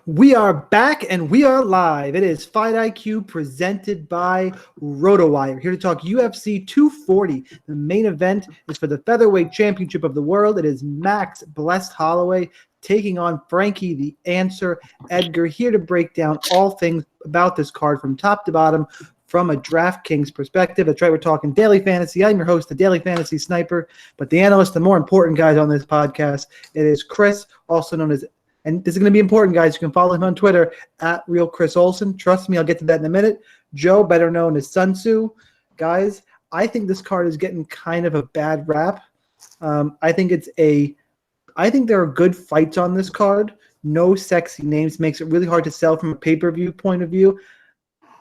We are back and we are live. It is Fight IQ presented by RotoWire. Here to talk UFC 240. The main event is for the featherweight championship of the world. It is Max Blessed Holloway taking on Frankie the Answer Edgar. Here to break down all things about this card from top to bottom from a DraftKings perspective. That's right, we're talking daily fantasy. I'm your host, the Daily Fantasy Sniper, but the analyst, the more important guys on this podcast, it is Chris, also known as, and this is going to be important, guys. You can follow him on Twitter at @RealChrisOlson. Trust me, I'll get to that in a minute. Joe, better known as Sun Tzu. Guys, I think this card is getting kind of a bad rap. I think there are good fights on this card. No sexy names. Makes it really hard to sell from a pay-per-view point of view.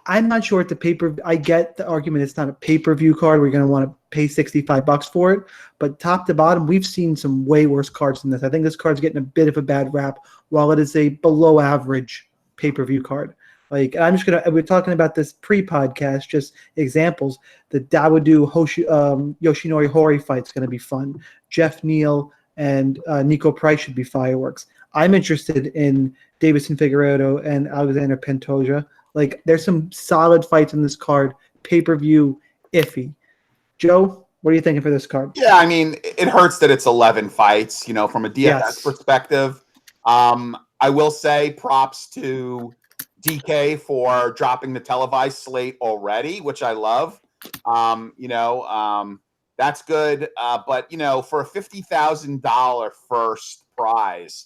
I'm not sure at the pay-per-view. I get the argument it's not a pay-per-view card. We're going to want to pay $65 for it. But top to bottom, we've seen some way worse cards than this. I think this card's getting a bit of a bad rap while it is a below-average pay-per-view card. We're talking about this pre-podcast, just examples. The Dawodu Yoshinori Horie fight's going to be fun. Jeff Neal and Nico Price should be fireworks. I'm interested in Deiveson Figueiredo and Alexandre Pantoja. There's some solid fights in this card. Pay-per-view, iffy. Joe, what are you thinking for this card? Yeah, I mean, it hurts that it's 11 fights, from a DFS perspective. I will say props to DK for dropping the televised slate already, which I love. That's good. But, for a $50,000 first prize,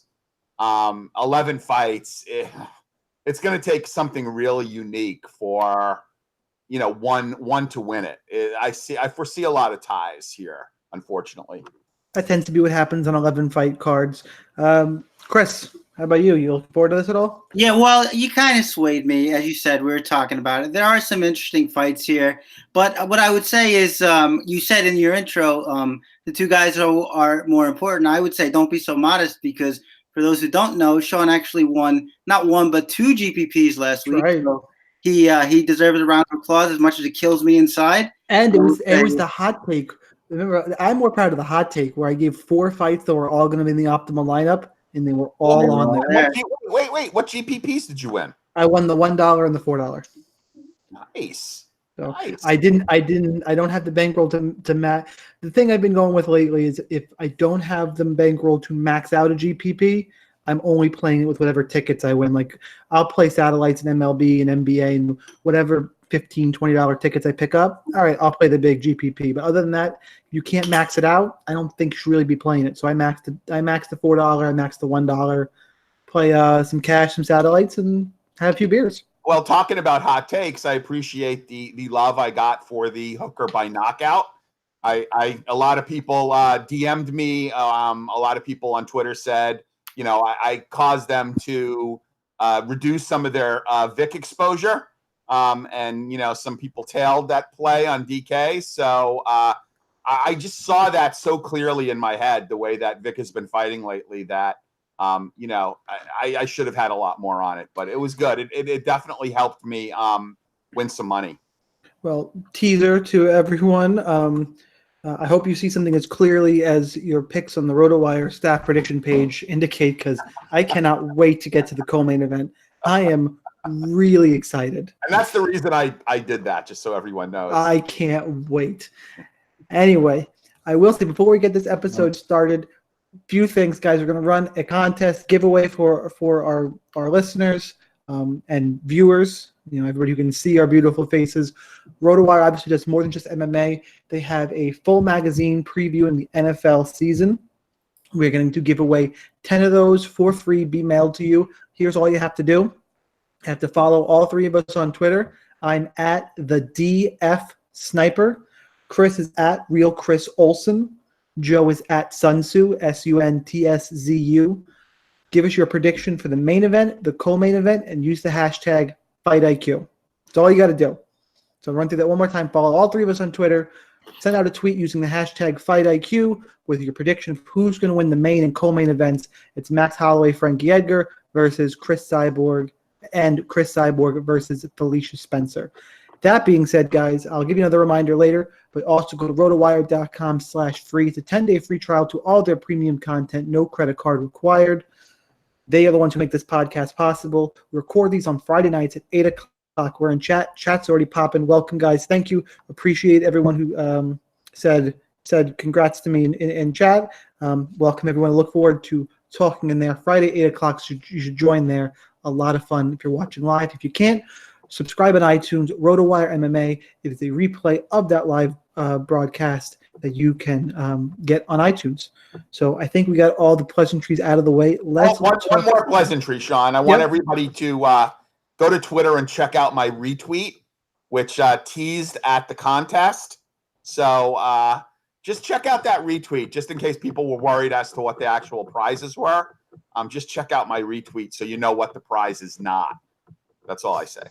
11 fights, it's going to take something really unique for, one to win it. I foresee a lot of ties here, unfortunately. That tends to be what happens on 11 fight cards. Chris, how about you? You looking forward to this at all? Yeah, well, you kind of swayed me. As you said, we were talking about it. There are some interesting fights here. But what I would say is, you said in your intro, the two guys are more important. I would say don't be so modest because for those who don't know, Sean actually won, not one, but 2 GPPs last week. Right. So he deserves a round of applause as much as it kills me inside. And it was the hot take. Remember, I'm more proud of the hot take where I gave 4 fights that were all going to be in the optimal lineup, and they were all on there. Wait, what GPPs did you win? I won the $1 and the $4. Nice. So nice. I don't have the bankroll to max. The thing I've been going with lately is if I don't have the bankroll to max out a GPP, I'm only playing it with whatever tickets I win. I'll play satellites and MLB and NBA and whatever $15, $20 tickets I pick up. All right, I'll play the big GPP. But other than that, you can't max it out. I don't think you should really be playing it. So I maxed the $4, I maxed the $1, play some cash, some satellites, and have a few beers. Well, talking about hot takes, I appreciate the love I got for the hooker by knockout. A lot of people DM'd me. A lot of people on Twitter said, I caused them to reduce some of their Vic exposure. And some people tailed that play on DK. So I just saw that so clearly in my head, the way that Vic has been fighting lately, that I should have had a lot more on it, but it was good. It definitely helped me win some money. Well, teaser to everyone. I hope you see something as clearly as your picks on the RotoWire staff prediction page indicate, because I cannot wait to get to the co-main event. I am really excited. And that's the reason I did that, just so everyone knows. I can't wait. Anyway, I will say before we get this episode started, few things, guys. We're going to run a contest giveaway for our listeners and viewers. Everybody who can see our beautiful faces. RotoWire obviously does more than just MMA. They have a full magazine previewing the NFL season. We're going to give away 10 of those for free, be mailed to you. Here's all you have to do. You have to follow all 3 of us on Twitter. I'm at the DF Sniper. Chris is at Real Chris Olson. Joe is at Sun Tzu, SUNTSZU. Give us your prediction for the main event, the co-main event, and use the hashtag FightIQ. That's all you got to do. So run through that one more time. Follow all 3 of us on Twitter. Send out a tweet using the hashtag FightIQ with your prediction of who's going to win the main and co-main events. It's Max Holloway, Frankie Edgar versus Chris Cyborg, and Chris Cyborg versus Felicia Spencer. That being said, guys, I'll give you another reminder later, but also go to rotowire.com/free. It's a 10-day free trial to all their premium content, no credit card required. They are the ones who make this podcast possible. We record these on Friday nights at 8 o'clock. We're in chat. Chat's already popping. Welcome, guys. Thank you. Appreciate everyone who said congrats to me in chat. Welcome, everyone. Look forward to talking in there. Friday, 8 o'clock. You should join there. A lot of fun if you're watching live. If you can't, subscribe on iTunes. RotoWire MMA. It is a replay of that live broadcast that you can get on iTunes. So I think we got all the pleasantries out of the way. One more pleasantry, Sean. I want everybody to go to Twitter and check out my retweet, which teased at the contest. So just check out that retweet, just in case people were worried as to what the actual prizes were. Just check out my retweet so you know what the prize is not. That's all I say.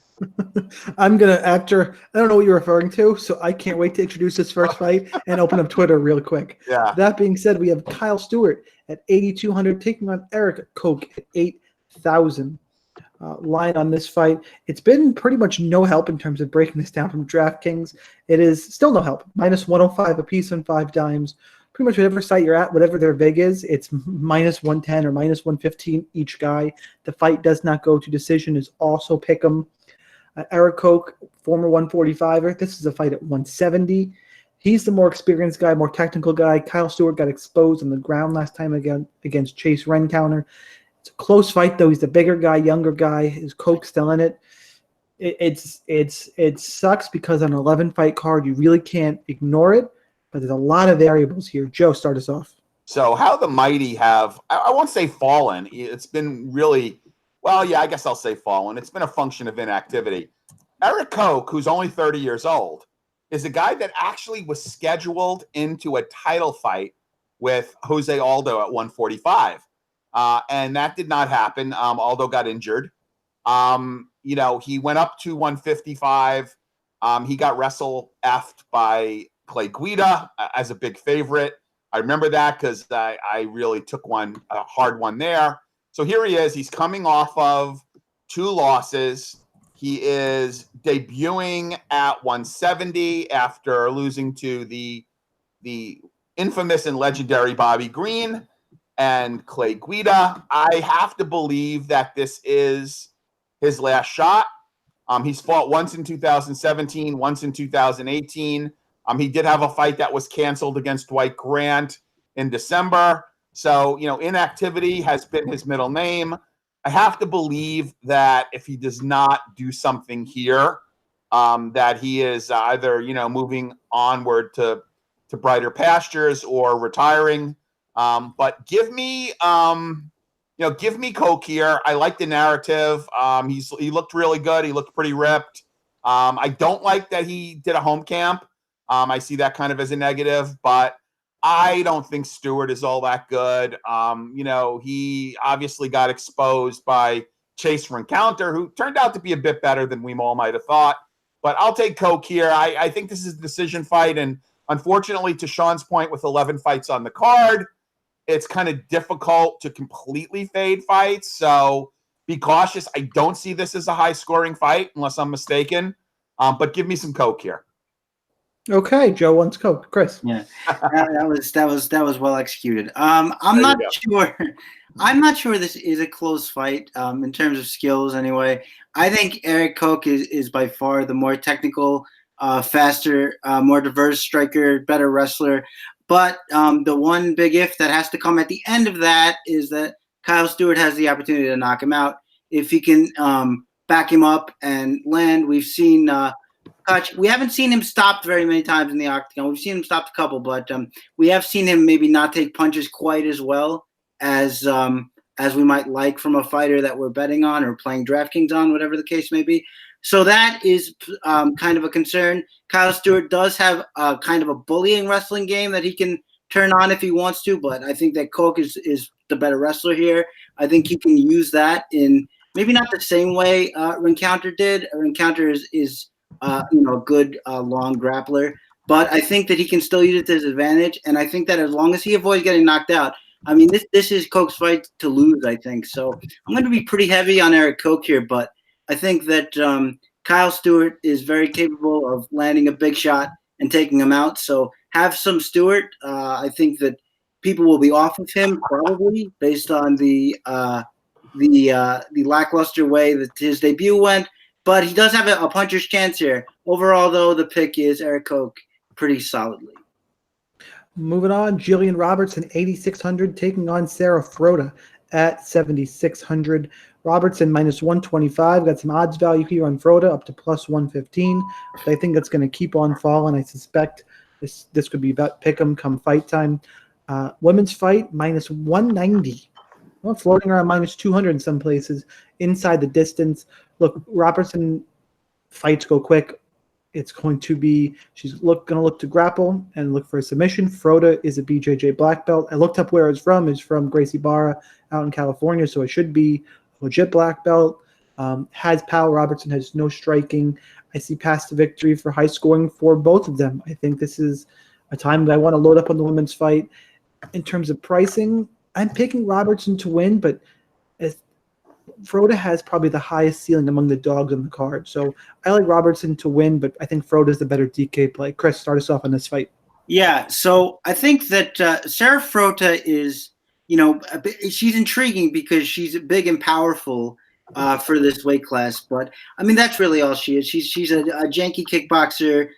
I'm going to, after, I don't know what you're referring to, so I can't wait to introduce this first fight and open up Twitter real quick. Yeah. That being said, we have Kyle Stewart at 8,200 taking on Erik Koch at 8,000. Line on this fight. It's been pretty much no help in terms of breaking this down from DraftKings. It is still no help. Minus 105 a piece on 5 dimes. Pretty much whatever site you're at, whatever their vig is, it's minus 110 or minus 115 each guy. The fight does not go to decision, is also pick 'em. Erik Koch, former 145er. This is a fight at 170. He's the more experienced guy, more technical guy. Kyle Stewart got exposed on the ground last time against Chase Rencounter. It's a close fight, though. He's the bigger guy, younger guy. Is Koch still in it? It sucks because on an 11-fight card, you really can't ignore it. But there's a lot of variables here. Joe, start us off. So how the mighty have, I won't say fallen. It's been really, well, yeah, I guess I'll say fallen. It's been a function of inactivity. Erik Koch, who's only 30 years old, is a guy that actually was scheduled into a title fight with Jose Aldo at 145. And that did not happen. Aldo got injured. He went up to 155. He got wrestle-effed by Clay Guida as a big favorite. I remember that because I really took a hard one there. So here he is. He's coming off of 2 losses. He is debuting at 170 after losing to the infamous and legendary Bobby Green and Clay Guida. I have to believe that this is his last shot. He's fought once in 2017, once in 2018. He did have a fight that was canceled against Dwight Grant in December. So, inactivity has been his middle name. I have to believe that if he does not do something here, that he is either, moving onward to brighter pastures or retiring. But give me Koch here. I like the narrative. He looked really good. He looked pretty ripped. I don't like that he did a home camp. I see that kind of as a negative, but I don't think Stewart is all that good. He obviously got exposed by Chase Rencounter, who turned out to be a bit better than we all might have thought. But I'll take Koch here. I think this is a decision fight, and unfortunately, to Sean's point, with 11 fights on the card, it's kind of difficult to completely fade fights. So be cautious. I don't see this as a high-scoring fight, unless I'm mistaken. But give me some Koch here. Okay, Joe wants Koch. Chris. Yeah, that was well executed. I'm not sure this is a close fight in terms of skills. Anyway, I think Erik Koch is by far the more technical, faster, more diverse striker, better wrestler. But the one big if that has to come at the end of that is that Kyle Stewart has the opportunity to knock him out if he can back him up and land. We've seen. We haven't seen him stopped very many times in the octagon. We've seen him stopped a couple, but we have seen him maybe not take punches quite as well as we might like from a fighter that we're betting on or playing DraftKings on, whatever the case may be. So that is kind of a concern. Kyle Stewart does have kind of a bullying wrestling game that he can turn on if he wants to, but I think that Koch is the better wrestler here. I think he can use that in maybe not the same way Rencounter did. Rencounter is a good long grappler, but I think that he can still use it to his advantage. And I think that as long as he avoids getting knocked out, I mean, this is Koch's fight to lose, I think. So I'm going to be pretty heavy on Erik Koch here, but I think that Kyle Stewart is very capable of landing a big shot and taking him out. So have some Stewart. I think that people will be off of him probably based on the the lackluster way that his debut went. But he does have a puncher's chance here. Overall, though, the pick is Erik Koch pretty solidly. Moving on, Gillian Robertson, 8,600, taking on Sarah Frota at 7,600. Robertson minus 125. Got some odds value here on Frota up to plus 115. But I think that's going to keep on falling. I suspect this could be about pick 'em come fight time. Women's fight minus 190. Well, floating around minus 200 in some places. Inside the distance. Look, Robertson fights go quick. It's going to be, she's going to look to grapple and look for a submission. Frota is a BJJ black belt. I looked up where it's from. It's from Gracie Barra out in California, so it should be a legit black belt. Has power. Robertson has no striking. I see path to victory for high scoring for both of them. I think this is a time that I want to load up on the women's fight. In terms of pricing, I'm picking Robertson to win, but Frota has probably the highest ceiling among the dogs on the card. So I like Robertson to win, but I think Frota is the better DK play. Chris, start us off on this fight. Yeah, so I think that Sarah Frota is, she's intriguing because she's big and powerful for this weight class. But, I mean, that's really all she is. She's a janky kickboxer.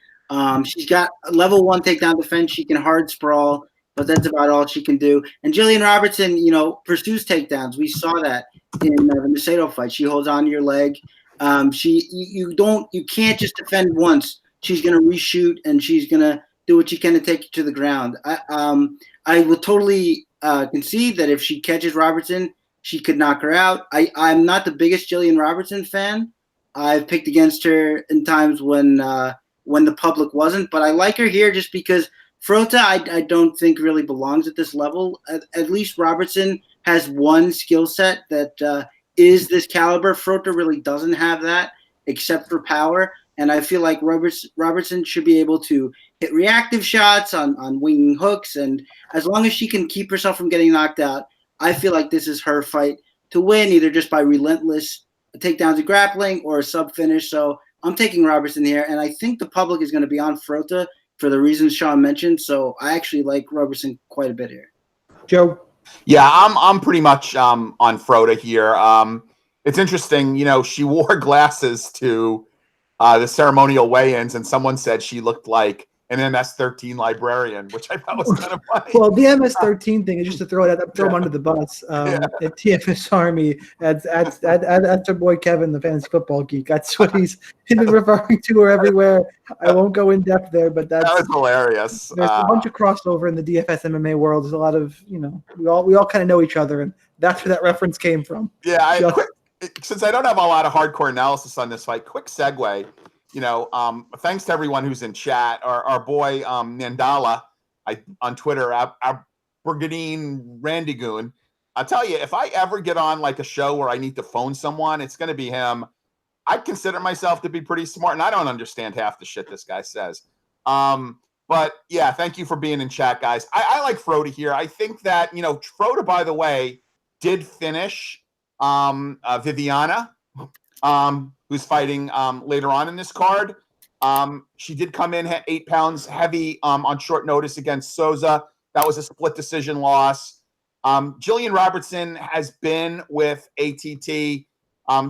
She's got level 1 takedown defense. She can hard sprawl, but that's about all she can do. And Gillian Robertson, pursues takedowns. We saw that in the Macedo fight. She holds on to your leg. You can't just defend once. She's going to reshoot, and she's going to do what she can to take you to the ground. I will totally concede that if she catches Robertson, she could knock her out. I'm not the biggest Gillian Robertson fan. I've picked against her in times when the public wasn't, but I like her here just because Frota I don't think really belongs at this level. At least Robertson has one skill set that is this caliber. Frota really doesn't have that except for power. And I feel like Robertson should be able to hit reactive shots on winging hooks. And as long as she can keep herself from getting knocked out, I feel like this is her fight to win, either just by relentless takedowns and grappling or a sub finish. So I'm taking Robertson here. And I think the public is going to be on Frota for the reasons Sean mentioned. So I actually like Robertson quite a bit here. Joe? Yeah, I'm pretty much on Frota here. It's interesting, she wore glasses to the ceremonial weigh-ins, and someone said she looked like an MS-13 librarian, which I thought was kind of funny. Well, the MS-13 thing is just to throw him under the bus. At TFS Army, that's our boy Kevin, the fantasy football geek. That's what he's been referring to her everywhere. I won't go in depth there, but that was hilarious. There's a bunch of crossover in the DFS MMA world. There's a lot of, we all kind of know each other, and that's where that reference came from. Yeah, since I don't have a lot of hardcore analysis on this fight, quick segue. Thanks to everyone who's in chat. Our boy Nandala on Twitter, our Brigadine Randigoon. I'll tell you, if I ever get on like a show where I need to phone someone, it's going to be him. I consider myself to be pretty smart, and I don't understand half the shit this guy says. But yeah, thank you for being in chat, guys. I like Frota here. I think that, Frota, by the way, did finish Viviane, who's fighting later on in this card. She did come in 8 pounds heavy on short notice against Souza. That was a split decision loss. Gillian Robertson has been with ATT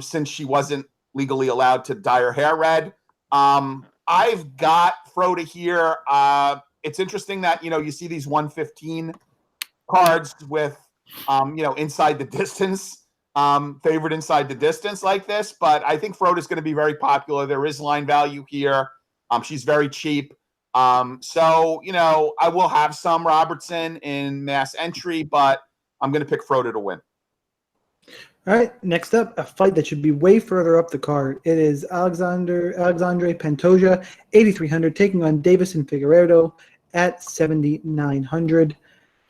since she wasn't legally allowed to dye her hair red. I've got Frota here. It's interesting that, you see these 115 cards with, inside the distance. Favorite inside the distance like this, but I think Frota is going to be very popular. There is line value here. She's very cheap. So, I will have some Robertson in mass entry, but I'm going to pick Frota to win. All right, next up, a fight that should be way further up the card. It is Alexandre Pantoja, 8,300, taking on Deiveson Figueiredo at 7,900.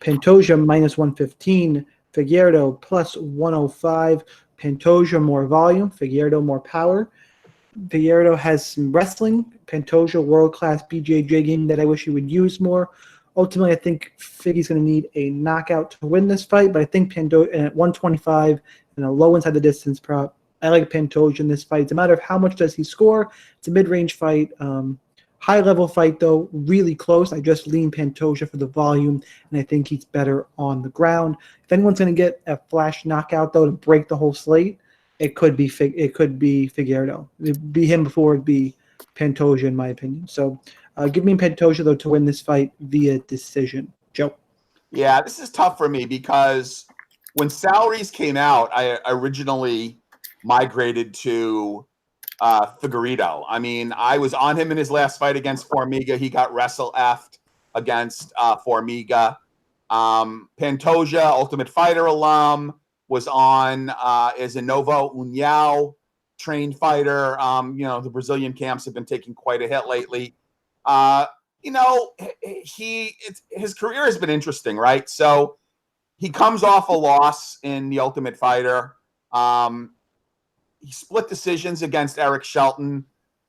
Pantoja minus 115. Figueiredo plus 105. Pantoja more volume. Figueiredo more power. Figueiredo has some wrestling. Pantoja world-class BJJ game that I wish he would use more. Ultimately, I think Figgy's going to need a knockout to win this fight, but I think Pantoja at 125 and a low inside the distance prop. I like Pantoja in this fight. It's a matter of how much does he score. It's a mid-range fight. High-level fight, though, really close. I just lean Pantoja for the volume, and I think he's better on the ground. If anyone's going to get a flash knockout, though, to break the whole slate, it could be Figueiredo. It'd be him before it'd be Pantoja, in my opinion. So give me Pantoja, though, to win this fight via decision. Joe? Yeah, this is tough for me because when salaries came out, I originally migrated to Figueiredo. I mean, I was on him in his last fight against Formiga. He got wrestle-effed against Formiga. Pantoja, Ultimate Fighter alum, was on as a Novo União trained fighter. The Brazilian camps have been taking quite a hit lately. His career has been interesting, right? So he comes off a loss in the Ultimate Fighter. He split decisions against Eric Shelton.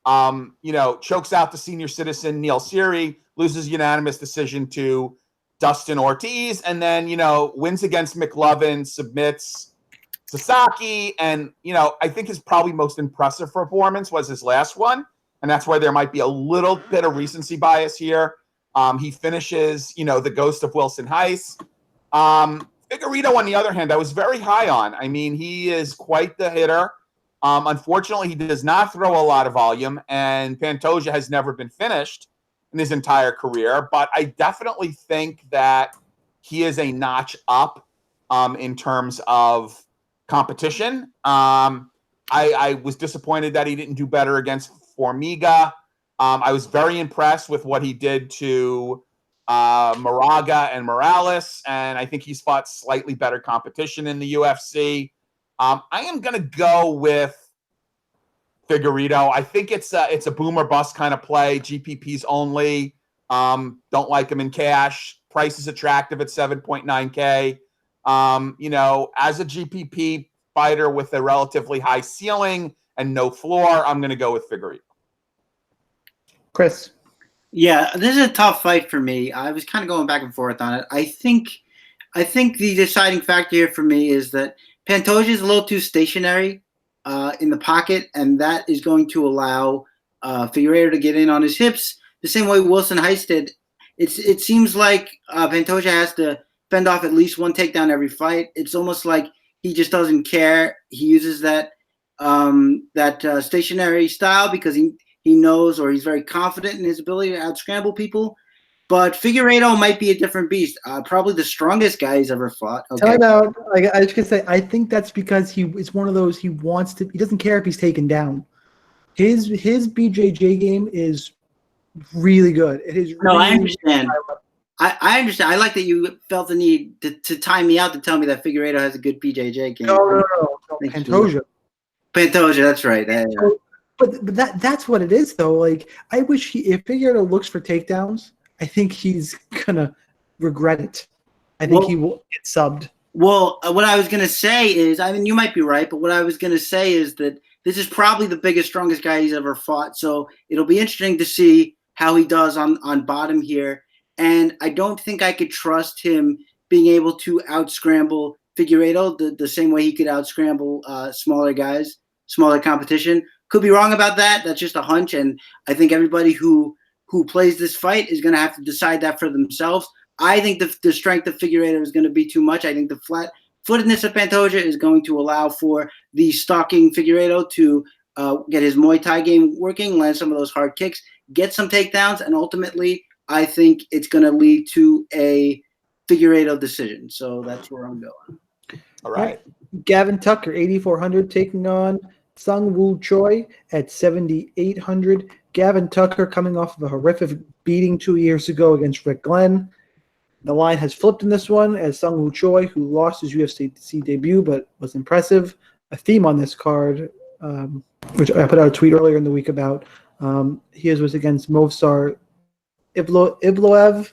Chokes out the senior citizen Neil Seery, loses unanimous decision to Dustin Ortiz, and then, wins against McLovin, submits Sasaki. And, I think his probably most impressive performance was his last one. And that's why there might be a little bit of recency bias here. He finishes, the ghost of Wilson Heiss. Figueiredo, on the other hand, I was very high on. I mean, he is quite the hitter. Unfortunately, he does not throw a lot of volume, and Pantoja has never been finished in his entire career. But I definitely think that he is a notch up in terms of competition. I was disappointed that he didn't do better against Formiga. I was very impressed with what he did to Moraga and Morales, and I think he's fought slightly better competition in the UFC. I am going to go with Figueiredo. I think it's a boom or bust kind of play. GPPs only. Don't like him in cash. Price is attractive at 7.9K. As a GPP fighter with a relatively high ceiling and no floor, I'm going to go with Figueiredo. Chris? Yeah, this is a tough fight for me. I was kind of going back and forth on it. I think the deciding factor here for me is that Pantoja is a little too stationary in the pocket, and that is going to allow Figueiredo to get in on his hips the same way Wilson Heiss did. It seems like Pantoja has to fend off at least one takedown every fight. It's almost like he just doesn't care. He uses that stationary style because he knows, or he's very confident in his ability to out-scramble people. But Figueiredo might be a different beast. Probably the strongest guy he's ever fought. Okay. Time out. I was going to say, I think that's because it's one of those, he doesn't care if he's taken down. His BJJ game is really good. It is. No, really, I understand. I understand. I like that you felt the need to time me out to tell me that Figueiredo has a good BJJ game. No. Pantoja. Pantoja, that's right. Yeah. But that's what it is, though. Like, I wish if Figueiredo looks for takedowns, I think he's gonna regret it. I think he will get subbed. Well, what I was gonna say is, I mean, you might be right, but what I was gonna say is that this is probably the biggest, strongest guy he's ever fought. So it'll be interesting to see how he does on bottom here. And I don't think I could trust him being able to out-scramble Figueiredo the same way he could out-scramble smaller guys, smaller competition. Could be wrong about that. That's just a hunch. And I think everybody who plays this fight is going to have to decide that for themselves. I think the strength of Figueiredo is going to be too much. I think the flat-footedness of Pantoja is going to allow for the stalking Figueiredo to get his Muay Thai game working, land some of those hard kicks, get some takedowns, and ultimately I think it's going to lead to a Figueiredo decision. So that's where I'm going. All right. Gavin Tucker, 8,400, taking on Seung Choi at 7,800. Gavin Tucker coming off of a horrific beating 2 years ago against Rick Glenn. The line has flipped in this one as Seung Choi, who lost his UFC debut but was impressive. A theme on this card, which I put out a tweet earlier in the week about, his was against Movsar Ivloev.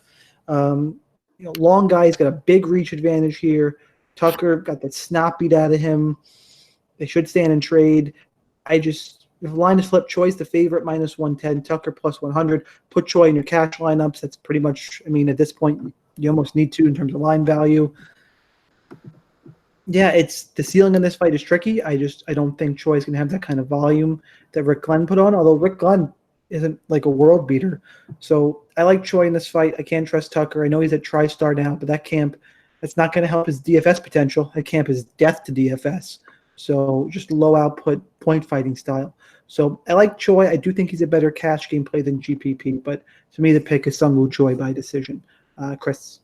Long guy, he's got a big reach advantage here. Tucker got that snot beat out of him. They should stand and trade. If the line is flipped, Choi's the favorite, minus 110, Tucker plus 100. Put Choi in your cash lineups. That's pretty much, at this point, you almost need to in terms of line value. Yeah, it's the ceiling in this fight is tricky. I don't think Choi's going to have that kind of volume that Rick Glenn put on, although Rick Glenn isn't like a world beater. So I like Choi in this fight. I can't trust Tucker. I know he's at TriStar now, but that camp, that's not going to help his DFS potential. That camp is death to DFS. So just low output point fighting style. So I like Choi. I do think he's a better cash game play than GPP, but to me the pick is Seung Choi by decision. Chris.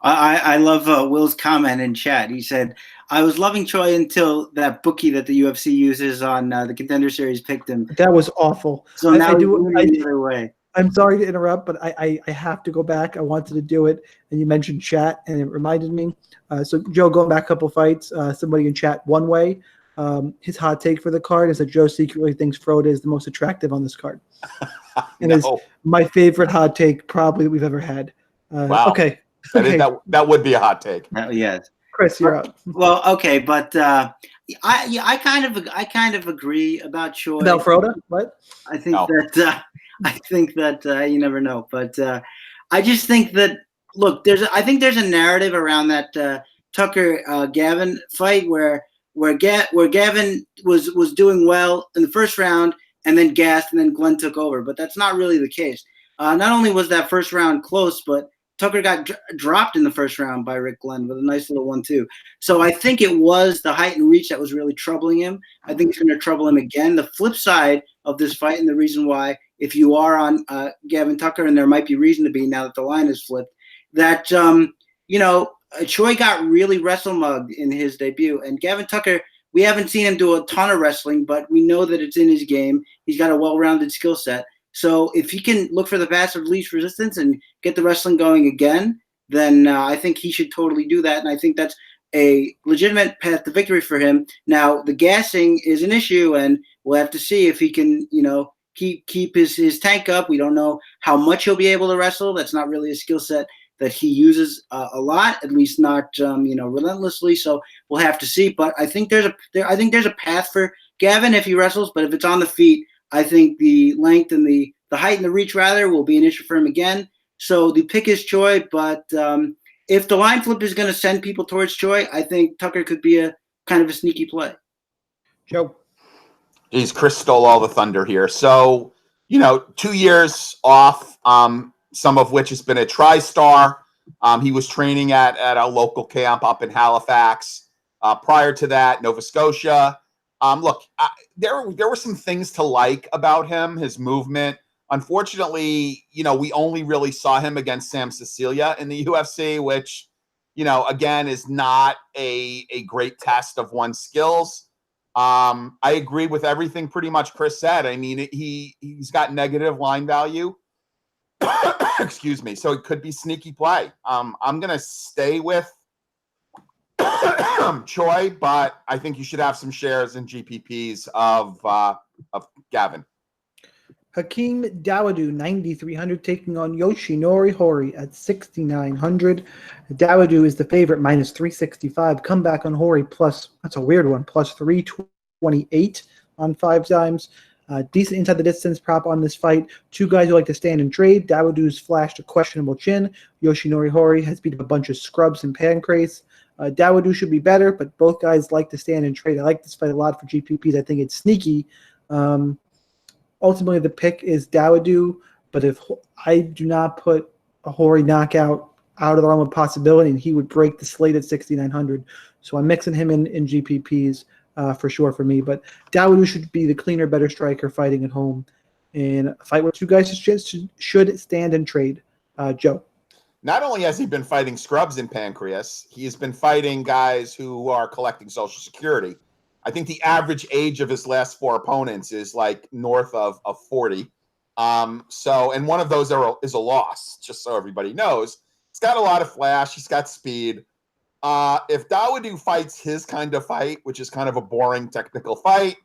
I love Will's comment in chat. He said, I was loving Choi until that bookie that the UFC uses on the Contender Series picked him. That was awful. So now he's doing it the other way. I'm sorry to interrupt, but I have to go back. I wanted to do it, and you mentioned chat, and it reminded me. So, Joe, going back a couple fights, somebody in chat, One Way, his hot take for the card is that Joe secretly thinks Frota is the most attractive on this card. And No. it's my favorite hot take probably that we've ever had. Wow. Okay. That would be a hot take. Yes. Chris, you're up. Well, okay, but I kind of agree about Choi. About Frota? What? I think that you never know, but I just think that I think there's a narrative around that Tucker Gavin fight where Gavin was doing well in the first round and then gassed and then Glenn took over, but that's not really the case. Not only was that first round close, but Tucker got dropped in the first round by Rick Glenn with a nice little 1-2. So I think it was the height and reach that was really troubling him. I think it's going to trouble him again. The flip side of this fight, and the reason why, if you are on Gavin Tucker, and there might be reason to be now that the line is flipped, that Choi got really wrestle mugged in his debut, and Gavin Tucker, we haven't seen him do a ton of wrestling, but we know that it's in his game. He's got a well-rounded skill set. So if he can look for the path of least resistance and get the wrestling going again, then I think he should totally do that. And I think that's a legitimate path to victory for him. Now, the gassing is an issue, and we'll have to see if he can, keep his tank up. We don't know how much he'll be able to wrestle. That's not really a skill set that he uses a lot, at least not, relentlessly. So we'll have to see. But I think there's a path for Gavin if he wrestles. But if it's on the feet, I think the length and the height and the reach, rather, will be an issue for him again. So the pick is Choi, but if the line flip is going to send people towards Choi, I think Tucker could be a kind of a sneaky play. Joe. Geez, Chris stole all the thunder here. So, 2 years off, some of which has been a TriStar. He was training at a local camp up in Halifax. Prior to that, Nova Scotia. There were some things to like about him, his movement. Unfortunately, we only really saw him against Sam Cecilia in the UFC, which, again, is not a great test of one's skills. I agree with everything pretty much Chris said. I mean, he's got negative line value. Excuse me. So it could be sneaky play. I'm going to stay with Choi, but I think you should have some shares in GPPs of Gavin. Hakeem Dawodu, 9,300, taking on Yoshinori Horie at 6,900. Dawodu is the favorite, minus 365. Comeback on Horie, plus, that's a weird one, plus 328 on 5 times. Decent inside the distance prop on this fight. Two guys who like to stand and trade. Dawodu's flashed a questionable chin. Yoshinori Horie has beat up a bunch of scrubs and pancrase. Dawodu should be better, but both guys like to stand and trade. I like this fight a lot for GPPs. I think it's sneaky. Ultimately, the pick is Dawodu, but if I do not put a Horie knockout out of the realm of possibility, and he would break the slate at 6,900. So I'm mixing him in GPPs for sure for me. But Dawodu should be the cleaner, better striker fighting at home. And a fight where two guys should stand and trade. Joe. Not only has he been fighting scrubs in pancreas, he has been fighting guys who are collecting Social Security. I think the average age of his last 4 opponents is like north of 40. And one of those is a loss, just so everybody knows. He's got a lot of flash. He's got speed. If Dawodu fights his kind of fight, which is kind of a boring technical fight,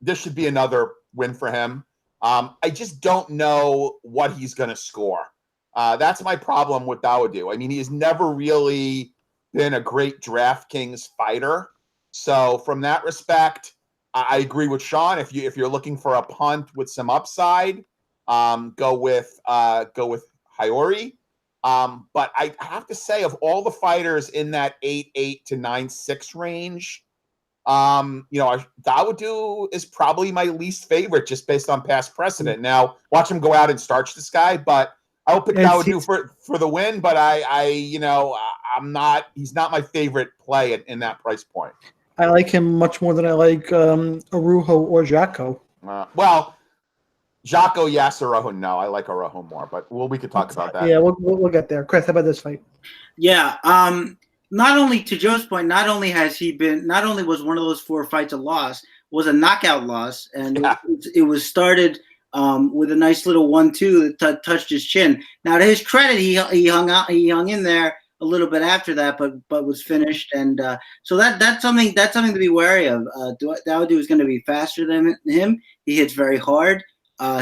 this should be another win for him. I just don't know what he's going to score. That's my problem with Dawodu. I mean, he's never really been a great DraftKings fighter. So from that respect, I agree with Sean. If you're looking for a punt with some upside, go with Horie. But I have to say, of all the fighters in that 8.8 to 9.6 range, Dawodu is probably my least favorite just based on past precedent. Now, watch him go out and starch this guy, but I will pick Dawodu for the win, but he's not my favorite play in that price point. I like him much more than I like Araújo or Jotko. Jotko, yes. Araújo, no. I like Araújo more, but we could talk about that. Yeah, we'll get there. Chris, how about this fight? Yeah. Not only, to Joe's point, not only was one of those 4 fights a loss, was a knockout loss, and it was started with a nice little 1-2 that touched his chin. Now, to his credit, he hung in there a little bit after that, but was finished, and so that's something to be wary of. Dawodu is going to be faster than him. He hits very hard.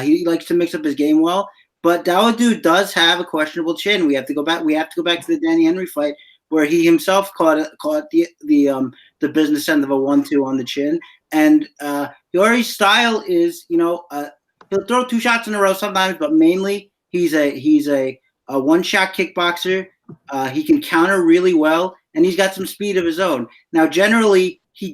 He likes to mix up his game well, but Dawodu does have a questionable chin. We have to go back to the Danny Henry fight, where he himself caught the business end of a 1-2 on the chin. And Horie's style is, he'll throw 2 shots in a row sometimes, but mainly he's a one-shot kickboxer. He can counter really well, and he's got some speed of his own. Now, generally his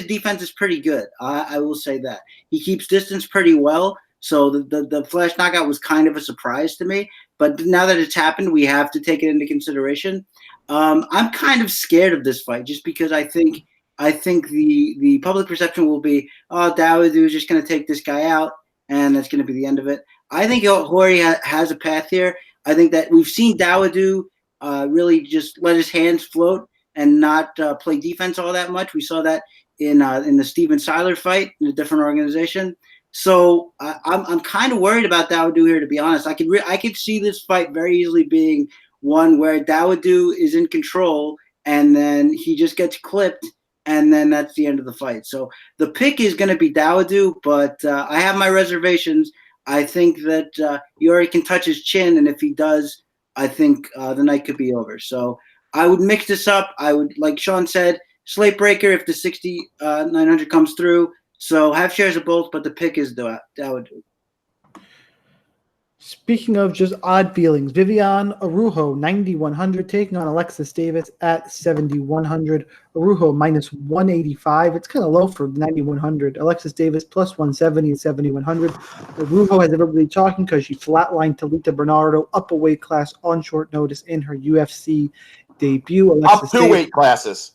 defense is pretty good. I will say that. He keeps distance pretty well. So the flash knockout was kind of a surprise to me. But now that it's happened, we have to take it into consideration. I'm kind of scared of this fight just because I think the public perception will be, Dawodu is just going to take this guy out, and that's going to be the end of it. I think Horie has a path here. I think that we've seen Dawodu really just let his hands float and not play defense all that much. We saw that in the Steven Seiler fight in a different organization. So I'm kind of worried about Dawodu here, to be honest. I could see this fight very easily being one where Dawodu is in control and then he just gets clipped, and then that's the end of the fight. So the pick is going to be Dawodu, but I have my reservations. I think that Horie can touch his chin, and if he does, I think the night could be over. So I would mix this up. I would, like Sean said, slate breaker if the 6,900 comes through. So have shares of both, but the pick is Dawodu. Speaking of just odd feelings, Viviane Araújo, 9,100, taking on Alexis Davis at 7,100. Araújo minus 185. It's kind of low for 9,100. Alexis Davis plus 170 at 7,100. Araújo has everybody talking because she flatlined Talita Bernardo up a weight class on short notice in her UFC debut. Alexis Davis, weight classes.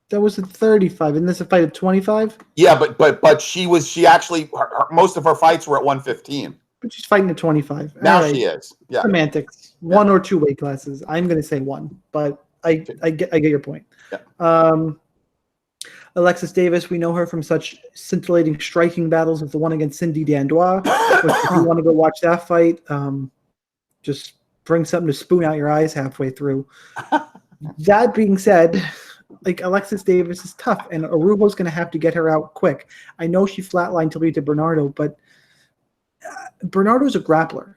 That was at 35. Isn't this a fight at 25? Yeah, but she actually most of her fights were at 115. But she's fighting at 25. Now she is. Yeah. Semantics. Yeah. 1 or 2 weight classes. I'm going to say 1, but I get your point. Yeah. Alexis Davis, we know her from such scintillating striking battles as the one against Cindy Dandois. If you want to go watch that fight, just bring something to spoon out your eyes halfway through. That being said, like, Alexis Davis is tough, and Araújo's going to have to get her out quick. I know she flatlined Talita Bernardo, but Bernardo's a grappler.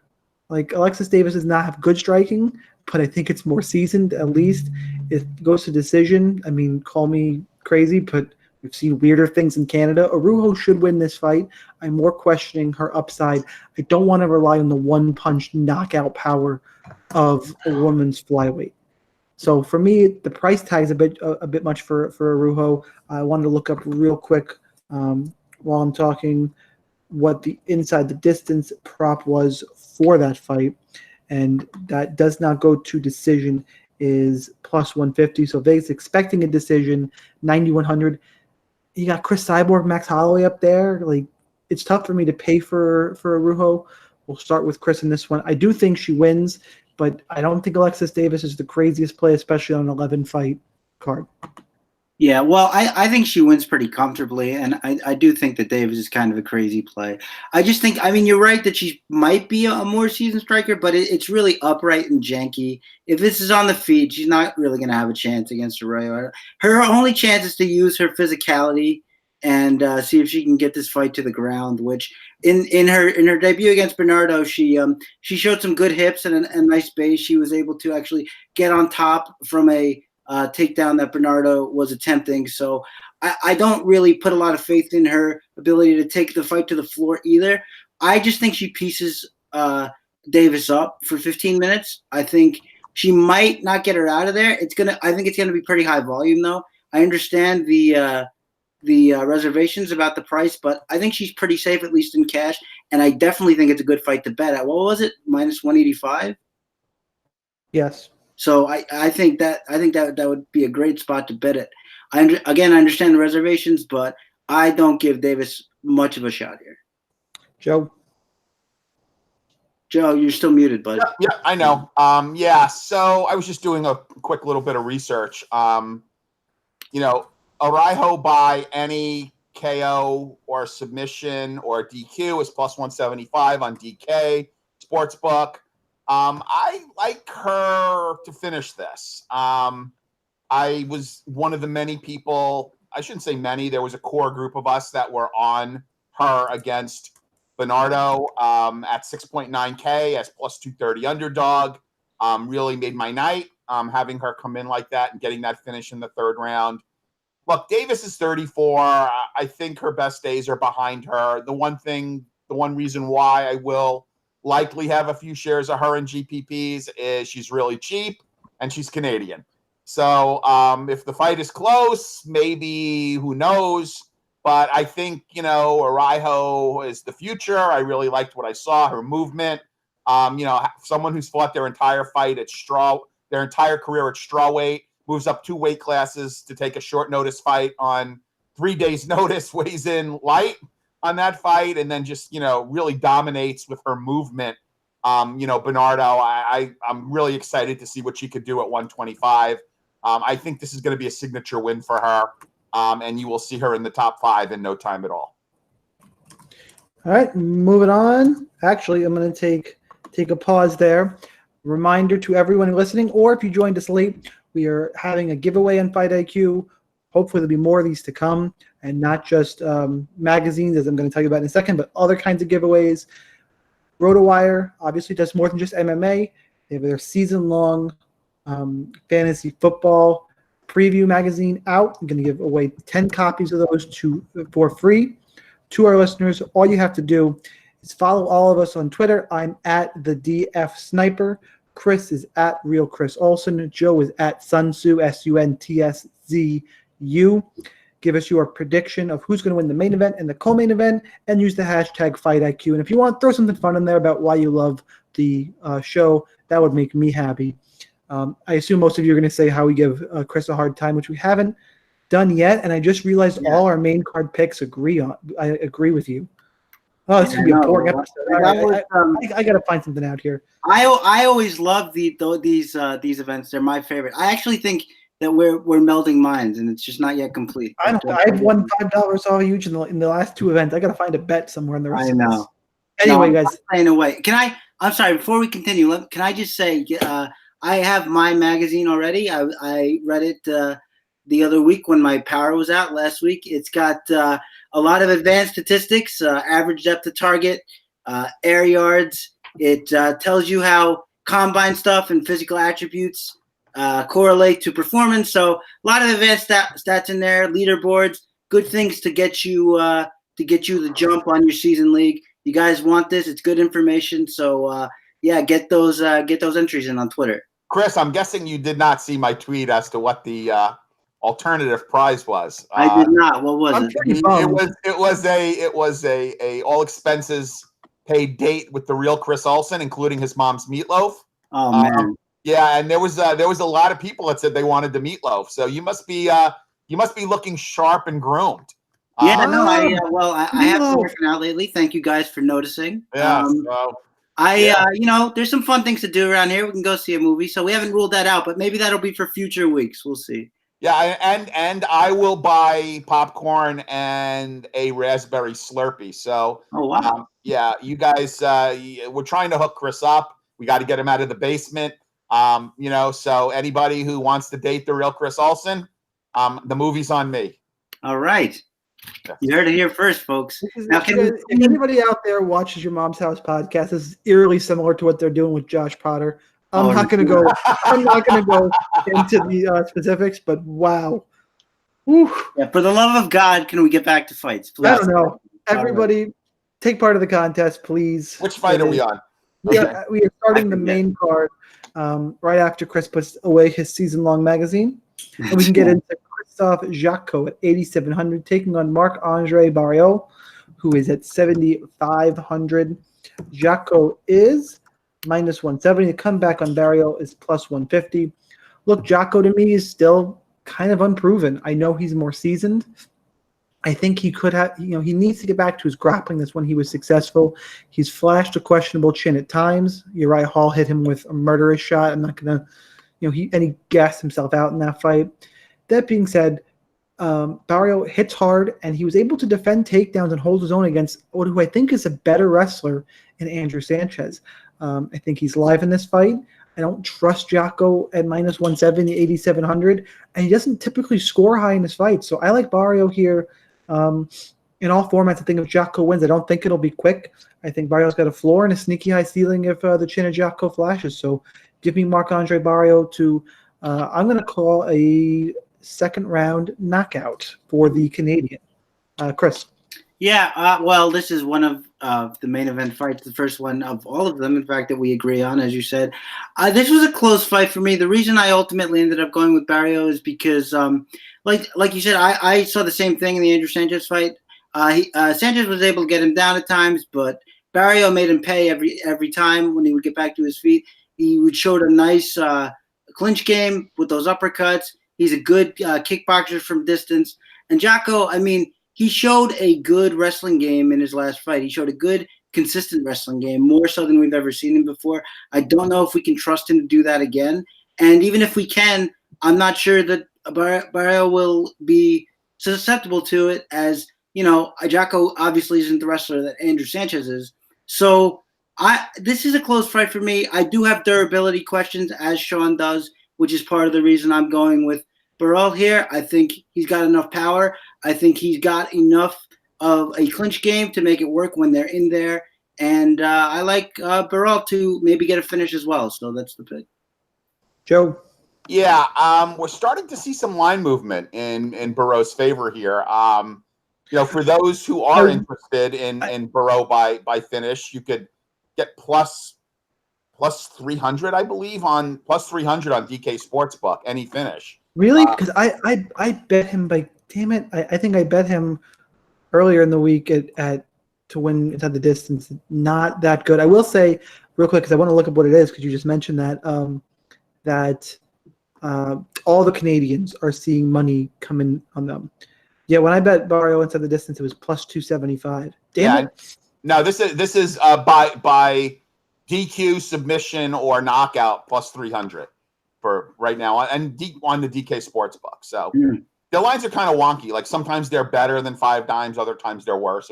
Like, Alexis Davis does not have good striking, but I think it's more seasoned, at least. It goes to decision. I mean, call me crazy, but we've seen weirder things in Canada. Araújo should win this fight. I'm more questioning her upside. I don't want to rely on the one-punch knockout power of a woman's flyweight. So for me, the price tag is a bit much for Araújo. I wanted to look up real quick while I'm talking what the inside the distance prop was for that fight, and that does not go to decision, is plus 150. So Vegas expecting a decision, 9,100. You got Chris Cyborg, Max Holloway up there. Like, it's tough for me to pay for Araújo. We'll start with Chris in this one. I do think she wins, but I don't think Alexis Davis is the craziest play, especially on an 11-fight card. Yeah, well, I think she wins pretty comfortably, and I do think that Davis is kind of a crazy play. I just think, I mean, you're right that she might be a more seasoned striker, but it's really upright and janky. If this is on the feed, she's not really going to have a chance against Arroyo. Her only chance is to use her physicality and see if she can get this fight to the ground, which in her debut against Bernardo, she showed some good hips and a nice base. She was able to actually get on top from a takedown that Bernardo was attempting. So I don't really put a lot of faith in her ability to take the fight to the floor either. I just think she pieces Davis up for 15 minutes. I think She might not get her out of there. I think it's gonna be pretty high volume though. I understand the reservations about the price, but I think she's pretty safe, at least in cash. And I definitely think it's a good fight to bet at. What was it? -185? Yes. So I think that would be a great spot to bet it. I understand the reservations, but I don't give Davis much of a shot here. Joe, you're still muted, bud. Yeah, I know. So I was just doing a quick little bit of research. Araújo by any KO or submission or DQ is +175 on DK Sportsbook. I like her to finish this. I was one of the many people, I shouldn't say many, there was a core group of us that were on her against Bernardo at 6.9K as +230 underdog. Really made my night having her come in like that and getting that finish in the third round. Look, Davis is 34. I think her best days are behind her. The one reason why I will likely have a few shares of her in GPPs is she's really cheap and she's Canadian. So if the fight is close, maybe, who knows? But I think, Araújo is the future. I really liked what I saw, her movement. Someone who's fought their entire career at strawweight, moves up 2 weight classes to take a short notice fight on 3 days notice, weighs in light on that fight, and then just, really dominates with her movement. Bernardo, I'm really excited to see what she could do at 125. I think this is going to be a signature win for her, and you will see her in the top 5 in no time at all. All right, moving on. Actually, I'm going to take a pause there. Reminder to everyone listening, or if you joined us late, we are having a giveaway on Fight IQ. Hopefully, there'll be more of these to come, and not just magazines, as I'm going to tell you about in a second, but other kinds of giveaways. RotoWire obviously does more than just MMA. They have their season-long fantasy football preview magazine out. I'm going to give away 10 copies of those for free to our listeners. All you have to do is follow all of us on Twitter. I'm at the DF Sniper. Chris is at Real Chris Olsen. Joe is at Sunsu, SUNTSZU. Give us your prediction of who's going to win the main event and the co-main event, and use the hashtag FightIQ. And if you want, throw something fun in there about why you love the show. That would make me happy. I assume most of you are going to say how we give Chris a hard time, which we haven't done yet. And I just realized all our main card picks I agree with you. Oh, it's going to be a boring episode. I got to find something out here. I always love these events. They're my favorite. I actually think that we're melding minds, and it's just not yet complete. I've won $5 off each in the last 2 events. I got to find a bet somewhere in the rest. I know. Anyway, guys, playing away. I'm sorry. Before we continue, can I just say I have my magazine already. I read it the other week when my power was out last week. It's got a lot of advanced statistics, average depth of target, air yards. It tells you how combine stuff and physical attributes correlate to performance. So a lot of advanced stats in there, leaderboards, good things to get you the jump on your season league. You guys want this? It's good information. So get those entries in on Twitter. Chris, I'm guessing you did not see my tweet as to what the alternative prize was. I did not. What was it? It was a all expenses paid date with the real Chris Olsen, including his mom's meatloaf. Oh man. Yeah, and there was a lot of people that said they wanted the meatloaf. So you must be looking sharp and groomed. I have been working out lately. Thank you guys for noticing. Yeah. There's some fun things to do around here. We can go see a movie. So we haven't ruled that out, but maybe that'll be for future weeks. We'll see. Yeah, and I will buy popcorn and a raspberry Slurpee. So, oh wow, you guys, we're trying to hook Chris up. We got to get him out of the basement. So anybody who wants to date the real Chris Olsen, the movie's on me. All right. You heard it here first, folks. Now, if anybody out there watches your Mom's House podcast, this is eerily similar to what they're doing with Josh Potter. I'm not going to go into the specifics, but wow. Whew. Yeah, for the love of God, can we get back to fights, please? I don't know. Everybody, take part of the contest, please. Which fight are we on? We are starting the main card. right after Chris puts away his season-long magazine. And we can get into Krzysztof Jotko at 8,700, taking on Marc-André Barriault, who is at 7,500. Jotko is minus 170. The comeback on Barriault is plus 150. Look, Jotko to me is still kind of unproven. I know he's more seasoned. I think he could have, he needs to get back to his grappling. That's when he was successful. He's flashed a questionable chin at times. Uriah Hall hit him with a murderous shot. I'm not going to, he gassed himself out in that fight. That being said, Barriault hits hard, and he was able to defend takedowns and hold his own against who I think is a better wrestler in Andrew Sanchez. I think he's live in this fight. I don't trust Jotko at minus 170, 8,700, and he doesn't typically score high in his fights. So I like Barriault here. In all formats, I think if Jotko wins, I don't think it'll be quick. I think Barriault's got a floor and a sneaky high ceiling if the chin of Jotko flashes. So give me Marc-André Barriault to, I'm going to call a second-round knockout for the Canadian. Chris. Yeah, well, this is one of the main event fights, the first one of all of them, in fact, that we agree on, as you said. This was a close fight for me. The reason I ultimately ended up going with Barriault is because, like you said, I saw the same thing in the Andrew Sanchez fight. Sanchez was able to get him down at times, but Barriault made him pay every time when he would get back to his feet. He would show a nice clinch game with those uppercuts. He's a good kickboxer from distance. And Jotko, I mean, he showed a good wrestling game in his last fight. He showed a good, consistent wrestling game, more so than we've ever seen him before. I don't know if we can trust him to do that again. And even if we can, I'm not sure that Barriault will be susceptible to it, as, Jotko obviously isn't the wrestler that Andrew Sanchez is. So this is a close fight for me. I do have durability questions, as Sean does, which is part of the reason I'm going with Barriault here. I think he's got enough power. I think he's got enough of a clinch game to make it work when they're in there. And I like Barriault to maybe get a finish as well. So that's the pick. Joe. Yeah, we're starting to see some line movement in Barriault's favor here. For those who are interested in Barriault by finish, you could get plus 300, I believe, on plus 300 on DK Sportsbook, any finish. Really? Because I bet him by, damn it, I think I bet him earlier in the week at to win inside the distance. Not that good. I will say real quick, because I want to look up what it is, because you just mentioned that all the Canadians are seeing money come in on them. Yeah, when I bet Barriault inside the distance, it was plus 275. Damn it. No, this is by DQ, submission, or knockout plus 300 for right now, and on the DK Sportsbook. So the lines are kind of wonky. Like sometimes they're better than 5 dimes, other times they're worse.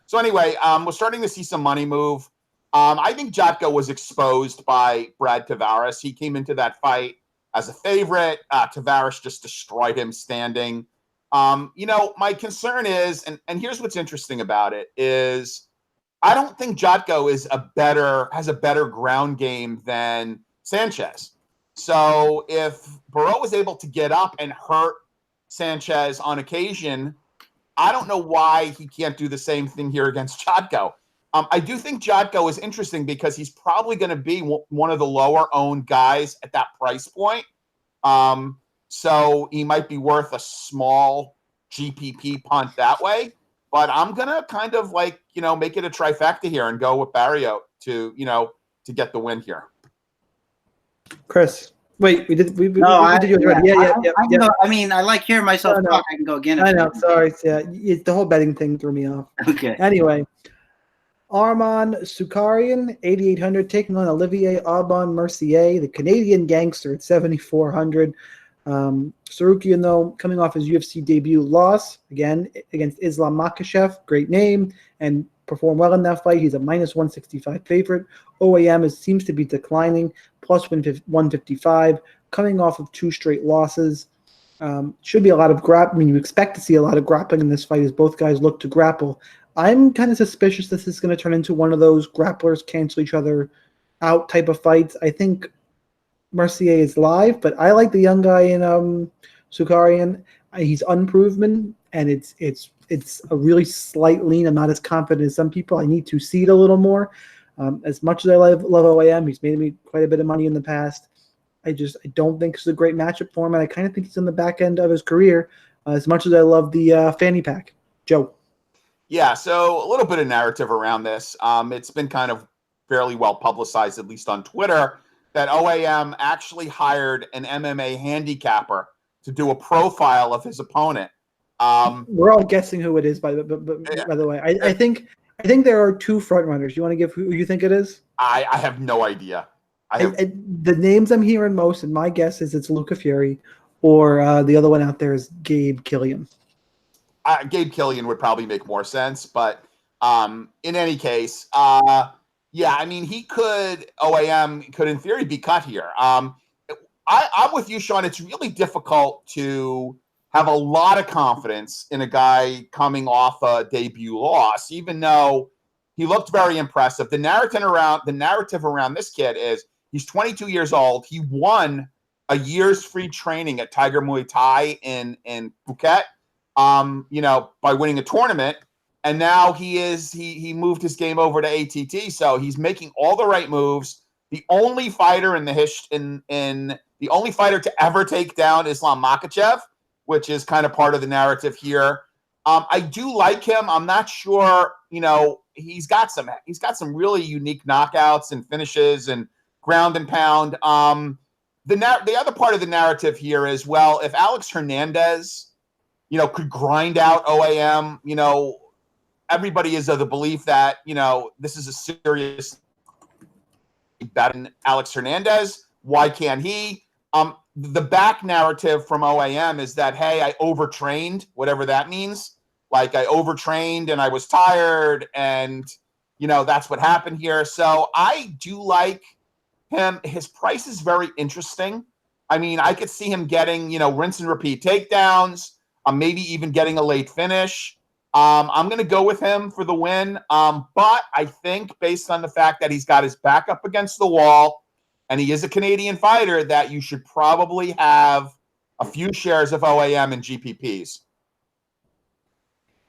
So anyway, we're starting to see some money move. I think Jotko was exposed by Brad Tavares. He came into that fight as a favorite. Tavares just destroyed him standing. My concern is, and here's what's interesting about it, is I don't think Jotko has a better ground game than Sanchez. So if Barriault was able to get up and hurt Sanchez on occasion, I don't know why he can't do the same thing here against Jotko. I do think Jotko is interesting because he's probably going to be one of the lower-owned guys at that price point. So he might be worth a small GPP punt that way. But I'm going to kind of make it a trifecta here and go with Barriault to get the win here. Chris, wait, we did yours right. Yeah. I mean, I like hearing myself talk. I can go again. I know. Sorry. Yeah, the whole betting thing threw me off. Okay. Anyway, Arman Sukarian, 8,800, taking on Olivier Aubin-Mercier, the Canadian gangster, at 7,400. Sarukian, though, coming off his UFC debut loss, again, against Islam Makhachev, great name, and performed well in that fight. He's a minus 165 favorite. OAM seems to be declining, plus 155, coming off of 2 straight losses. Should be a lot of you expect to see a lot of grappling in this fight as both guys look to grapple. I'm kind of suspicious this is going to turn into one of those grapplers cancel each other out type of fights. I think Mercier is live, but I like the young guy in Sukarian. He's unproven, and it's a really slight lean. I'm not as confident as some people. I need to see it a little more. As much as I love OAM, he's made me quite a bit of money in the past. I don't think it's a great matchup for him, and I kind of think he's on the back end of his career. As much as I love the fanny pack, Joe. Yeah, so a little bit of narrative around this. It's been kind of fairly well publicized, at least on Twitter, that OAM actually hired an MMA handicapper to do a profile of his opponent. We're all guessing who it is, by the way. I think there are two front runners. You want to give who you think it is? I have no idea. The names I'm hearing most, and my guess is it's Luca Fury, or the other one out there is Gabe Gillian. Gabe Gillian would probably make more sense, but in any case, yeah, I mean, OAM could in theory be cut here. I'm with you, Sean. It's really difficult to have a lot of confidence in a guy coming off a debut loss, even though he looked very impressive. The narrative around this kid is he's 22 years old. He won a year's free training at Tiger Muay Thai in Phuket, by winning a tournament. And now he moved his game over to ATT. So he's making all the right moves. The only fighter the only fighter to ever take down Islam Makhachev, which is kind of part of the narrative here. I do like him. I'm not sure, he's got some really unique knockouts and finishes and ground and pound. The other part of the narrative here is, well, if Alex Hernandez, could grind out OAM, everybody is of the belief that, this is a serious bet in Alex Hernandez. Why can't he? The back narrative from OAM is that, hey, I overtrained, whatever that means. Like I overtrained and I was tired and, that's what happened here. So I do like him. His price is very interesting. I mean, I could see him getting, rinse and repeat takedowns, maybe even getting a late finish. I'm going to go with him for the win. But I think based on the fact that he's got his back up against the wall and he is a Canadian fighter, that you should probably have a few shares of OAM and GPPs.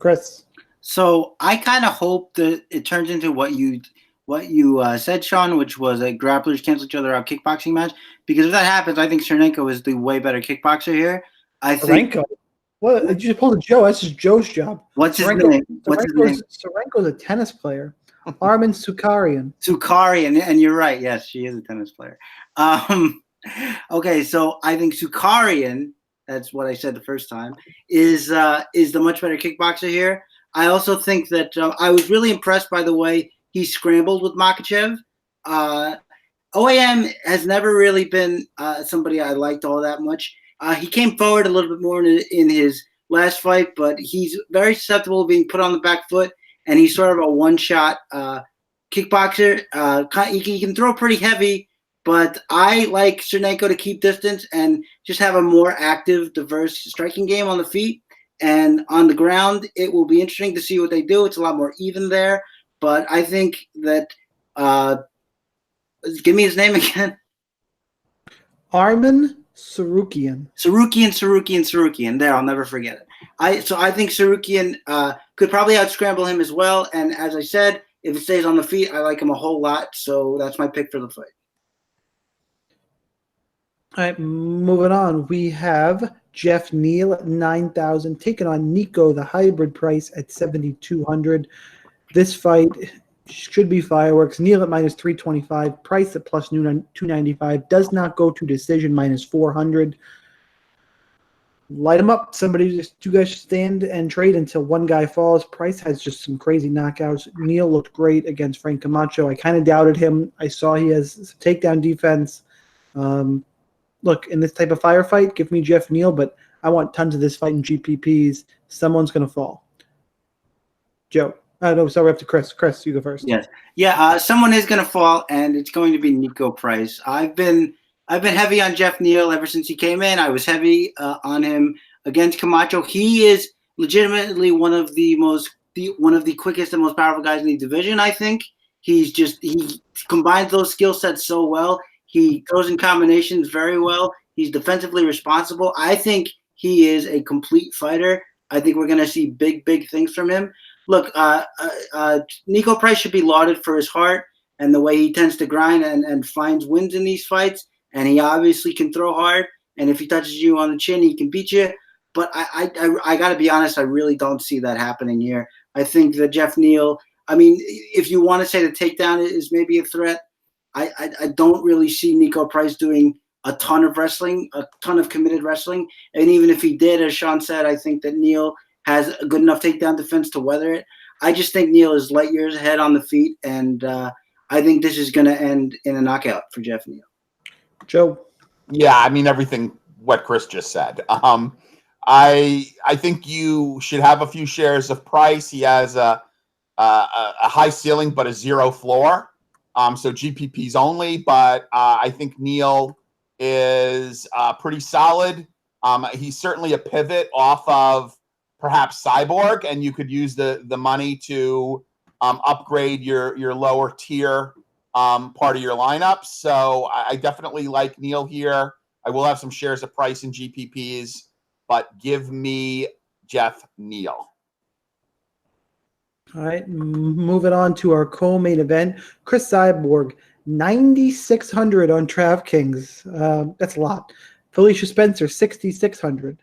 Chris. So I kind of hope that it turns into what you said, Sean, which was a grapplers cancel each other out kickboxing match. Because if that happens, I think Cernenko is the way better kickboxer here. Cernenko? What? You just pulled a Joe. That's just Joe's job. What's his name? Cernenko's a tennis player. Armin Sukarian. Sukarian, and you're right. Yes, she is a tennis player. Okay, so I think Sukarian, that's what I said the first time, is the much better kickboxer here. I also think that I was really impressed by the way he scrambled with Makhachev. OAM has never really been somebody I liked all that much. He came forward a little bit more in his last fight, but he's very susceptible to being put on the back foot, and he's sort of a one-shot kickboxer. He can throw pretty heavy, but I like Cernenko to keep distance and just have a more active, diverse striking game on the feet. And on the ground, it will be interesting to see what they do. It's a lot more even there. But I think that give me his name again. Armin Sarukian. Sarukian. There, I'll never forget it. I think Sarukian could probably out-scramble him as well. And as I said, if it stays on the feet, I like him a whole lot. So that's my pick for the fight. All right, moving on. We have Jeff Neal at 9,000, taking on Nico, the hybrid price at 7,200. This fight should be fireworks. Neal at minus 325, price at plus 295. Does not go to decision, minus 400. Light him up. You guys stand and trade until one guy falls. Price has just some crazy knockouts. Neal looked great against Frank Camacho. I kind of doubted him. I saw he has some takedown defense. Look, in this type of firefight, give me Jeff Neal, but I want tons of this fight in GPPs. Someone's going to fall. Joe. No, sorry, up to Chris. Chris, you go first. Yes. Yeah, someone is going to fall, and it's going to be Nico Price. I've been heavy on Jeff Neal ever since he came in. I was heavy on him against Camacho. He is legitimately one of the quickest and most powerful guys in the division, I think. He combines those skill sets so well. He throws in combinations very well. He's defensively responsible. I think he is a complete fighter. I think we're going to see big, big things from him. Look, Nico Price should be lauded for his heart. and the way he tends to grind and finds wins in these fights. And he obviously can throw hard. And if he touches you on the chin, he can beat you. But I got to be honest, I really don't see that happening here. I think that Jeff Neal, I mean, if you want to say the takedown is maybe a threat, I don't really see Nico Price doing a ton of wrestling, a ton of committed wrestling. And even if he did, as Sean said, I think that Neal has a good enough takedown defense to weather it. I just think Neal is light years ahead on the feet, and I think this is going to end in a knockout for Jeff Neal. Joe? Yeah, I mean, everything what Chris just said. I think you should have a few shares of Price. He has a high ceiling but a zero floor. So GPPs only, but I think Neal is pretty solid. He's certainly a pivot off of perhaps Cyborg, and you could use the money to upgrade your lower tier part of your lineup. So I definitely like Neal here. I will have some shares of Price in GPPs, but give me Jeff Neal. All right, moving on to our co-main event. Chris Cyborg, 9,600 on DraftKings. That's a lot. Felicia Spencer, 6,600.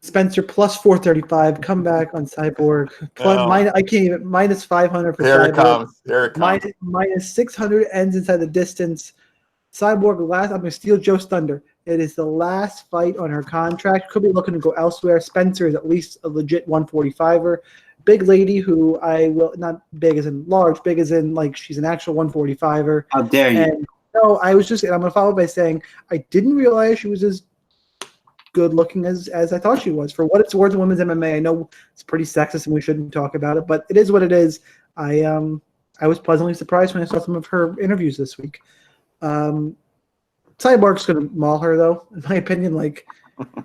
Spencer plus 435. Comeback on Cyborg. I can't even. Minus 500 for Here Cyborg. It comes. Here it comes. Minus 600 ends inside the distance. Cyborg I'm going to steal Joe's thunder. It is the last fight on her contract. Could be looking to go elsewhere. Spencer is at least a legit 145er. Big lady who I will, not big as in large, big as in like she's an actual 145er. How dare you? And no, I'm going to follow by saying I didn't realize she was as good looking as I thought she was. For what it's worth in women's MMA, I know it's pretty sexist and we shouldn't talk about it, but it is what it is. I was pleasantly surprised when I saw some of her interviews this week. Cyborg's going to maul her, though, in my opinion. Like,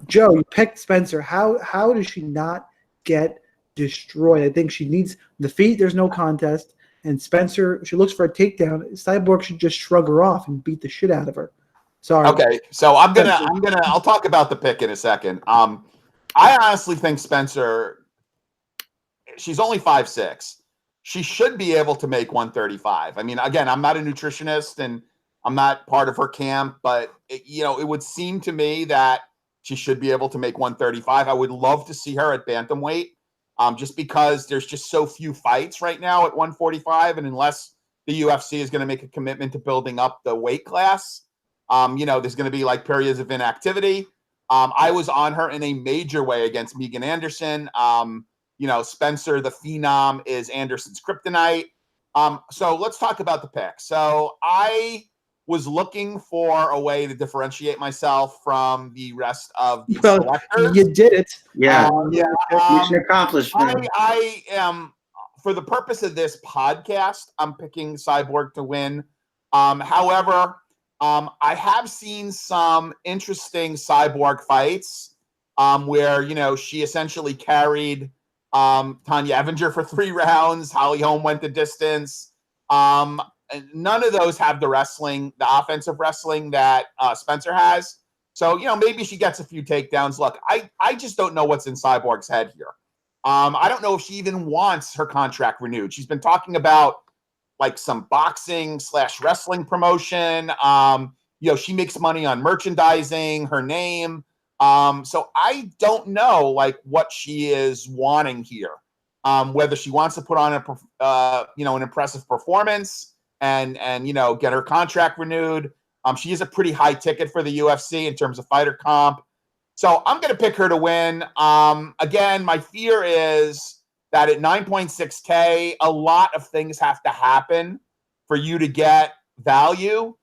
Joe, you picked Spencer. How does she not get destroyed? I think she needs the feet. There's no contest. And Spencer, she looks for a takedown. Cyborg should just shrug her off and beat the shit out of her. Sorry. Okay, so I'll talk about the pick in a second. I honestly think Spencer, she's only 5'6". She should be able to make 135. I mean, again, I'm not a nutritionist and I'm not part of her camp, but it would seem to me that she should be able to make 135. I would love to see her at bantamweight, just because there's just so few fights right now at 145, and unless the UFC is going to make a commitment to building up the weight class, there's going to be like periods of inactivity. I was on her in a major way against Megan Anderson. Spencer, the phenom, is Anderson's kryptonite. So let's talk about the pick. So I was looking for a way to differentiate myself from the rest of the selectors. You did it. Yeah. Mission accomplished. I am, for the purpose of this podcast, I'm picking Cyborg to win. However, I have seen some interesting Cyborg fights where, she essentially carried Tanya Evinger for 3 rounds. Holly Holm went the distance. None of those have the offensive wrestling that Spencer has. So, maybe she gets a few takedowns. Look, I just don't know what's in Cyborg's head here. I don't know if she even wants her contract renewed. She's been talking about like some boxing/wrestling promotion. She makes money on merchandising, her name. So I don't know like what she is wanting here. Whether she wants to put on an impressive performance and get her contract renewed. She is a pretty high ticket for the UFC in terms of fighter comp. So I'm going to pick her to win. Again, my fear is that at 9.6K, a lot of things have to happen for you to get value.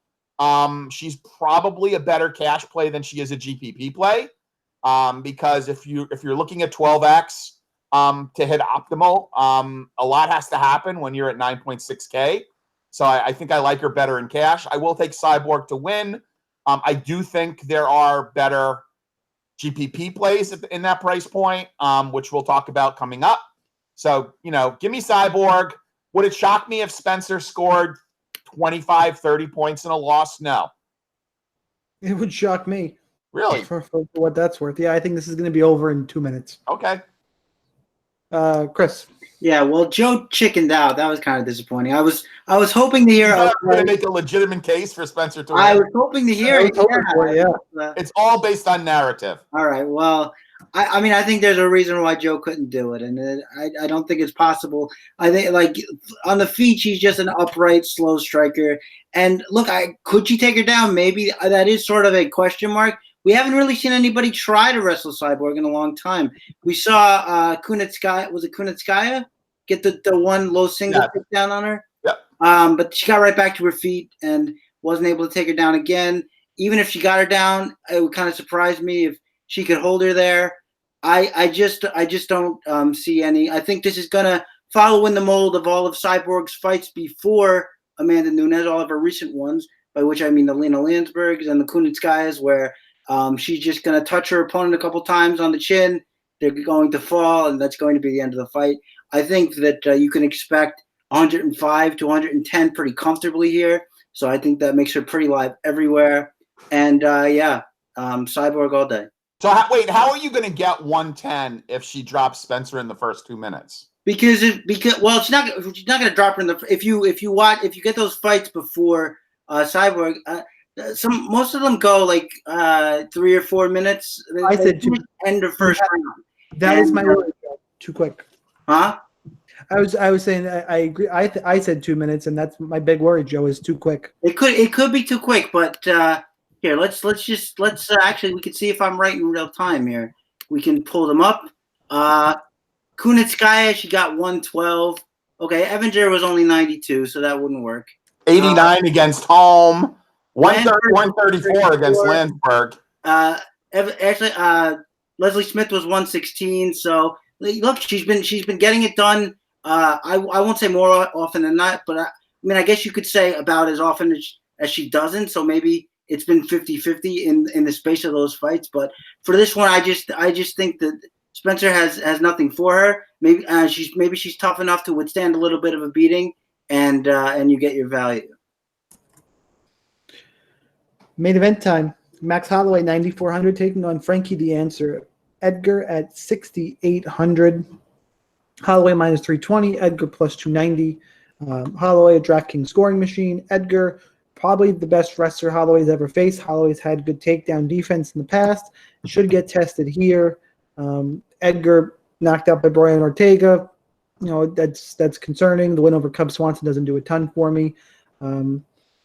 She's probably a better cash play than she is a GPP play. Because if you're looking at 12X to hit optimal, a lot has to happen when you're at 9.6K. So I think I like her better in cash. I will take Cyborg to win. I do think there are better GPP plays in that price point, which we'll talk about coming up. So, give me Cyborg. Would it shock me if Spencer scored 25, 30 points in a loss? No. It would shock me. Really? For what that's worth. Yeah, I think this is going to be over in 2 minutes. Okay. Chris. Yeah, well, Joe chickened out. That was kind of disappointing. I was hoping to hear. You're going to make a legitimate case for Spencer to win. I was hoping to hear it. It's all based on narrative. All right. Well, I mean, I think there's a reason why Joe couldn't do it, and I don't think it's possible. I think, like, on the feet, she's just an upright, slow striker. And look, could she take her down? Maybe that is sort of a question mark. We haven't really seen anybody try to wrestle Cyborg in a long time. We saw Kunitskaya, was it Kunitskaya, get the one low single takedown on her? Yep. But she got right back to her feet and wasn't able to take her down again. Even if she got her down, it would kind of surprise me if she could hold her there. I just don't see any. I think this is gonna follow in the mold of all of Cyborg's fights before Amanda Nunes, all of her recent ones, by which I mean the Lena Landsbergs and the Kunitskayas, where she's just gonna touch her opponent a couple times on the chin. They're going to fall, and that's going to be the end of the fight. I think that you can expect 105 to 110 pretty comfortably here. So I think that makes her pretty live everywhere. And Cyborg all day. So how are you going to get 110 if she drops Spencer in the first 2 minutes? Because she's not going to drop her in the if you get those fights before Cyborg. Most of them go like 3 or 4 minutes. I said end of first round. That is my word. Too quick. Huh? I was saying I agree. I said 2 minutes, and that's my big worry, Joe, is too quick. It could be too quick, but here let's actually we can see if I'm right in real time here. We can pull them up. Kunitskaya, she got 112. Okay, Evanger was only 92, so that wouldn't work. 89 against Home. 134 against Landsberg. Leslie Smith was 116. So look, she's been getting it done. I won't say more often than not, but I guess you could say about as often as she doesn't. So maybe it's been 50-50 in the space of those fights. But for this one, I just think that Spencer has nothing for her. Maybe she's tough enough to withstand a little bit of a beating, and you get your value. Main event time. Max Holloway 9,400 taking on Frankie the Answer. Edgar at 6,800. Holloway minus 320. Edgar plus 290. Holloway a DraftKings scoring machine. Edgar probably the best wrestler Holloway's ever faced. Holloway's had good takedown defense in the past. Should get tested here. Edgar knocked out by Brian Ortega. That's concerning. The win over Cub Swanson doesn't do a ton for me.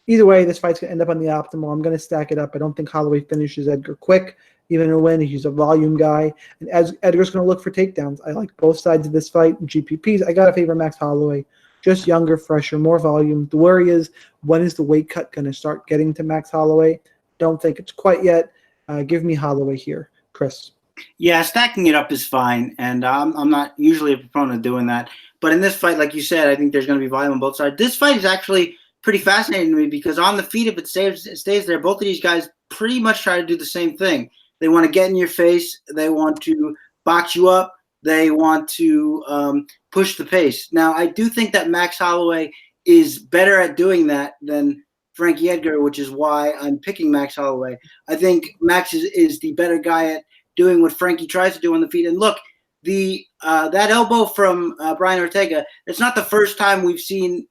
Either way, this fight's going to end up on the optimal. I'm going to stack it up. I don't think Holloway finishes Edgar quick. Even in a win, he's a volume guy. And as Edgar's going to look for takedowns. I like both sides of this fight. In GPPs, I got to favor Max Holloway. Just younger, fresher, more volume. The worry is, when is the weight cut going to start getting to Max Holloway? Don't think it's quite yet. Give me Holloway here. Chris. Yeah, stacking it up is fine. And I'm not usually a proponent of doing that. But in this fight, like you said, I think there's going to be volume on both sides. This fight is actually pretty fascinating to me because on the feet, if it stays there, both of these guys pretty much try to do the same thing. They want to get in your face. They want to box you up. They want to push the pace. Now, I do think that Max Holloway is better at doing that than Frankie Edgar, which is why I'm picking Max Holloway. I think Max is the better guy at doing what Frankie tries to do on the feet. And look, that elbow from Brian Ortega, it's not the first time we've seen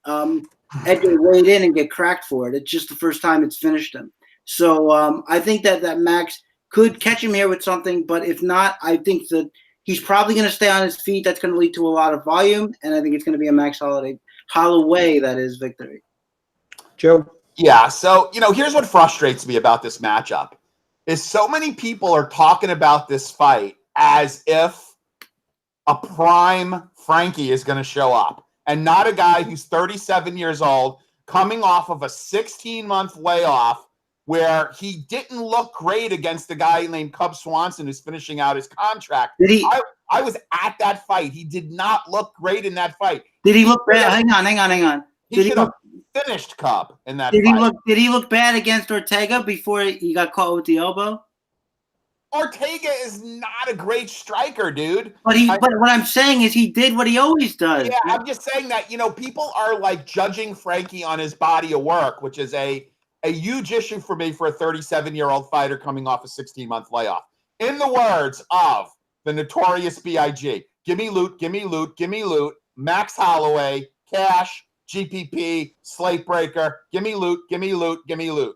Edgar wade in and get cracked for it. It's just the first time it's finished him. So I think that Max could catch him here with something, but if not, I think that he's probably going to stay on his feet. That's going to lead to a lot of volume, and I think it's going to be a Max Holloway that is victory. Joe? Yeah, so, here's what frustrates me about this matchup is so many people are talking about this fight as if a prime Frankie is going to show up and not a guy who's 37 years old coming off of a 16-month layoff where he didn't look great against the guy named Cub Swanson who's finishing out his contract. Did he? I was at that fight. He did not look great in that fight. Did he look bad? Hang on. He should have finished Cub in that fight. Did he look bad against Ortega before he got caught with the elbow? Ortega is not a great striker, dude. But what I'm saying is he did what he always does. Yeah, I'm just saying that, people are like judging Frankie on his body of work, which is a huge issue for me for a 37-year-old fighter coming off a 16-month layoff. In the words of the notorious B.I.G., Give me loot. Give me loot. Give me loot. Max Holloway, cash, GPP, slate breaker. Give me loot. Give me loot. Give me loot.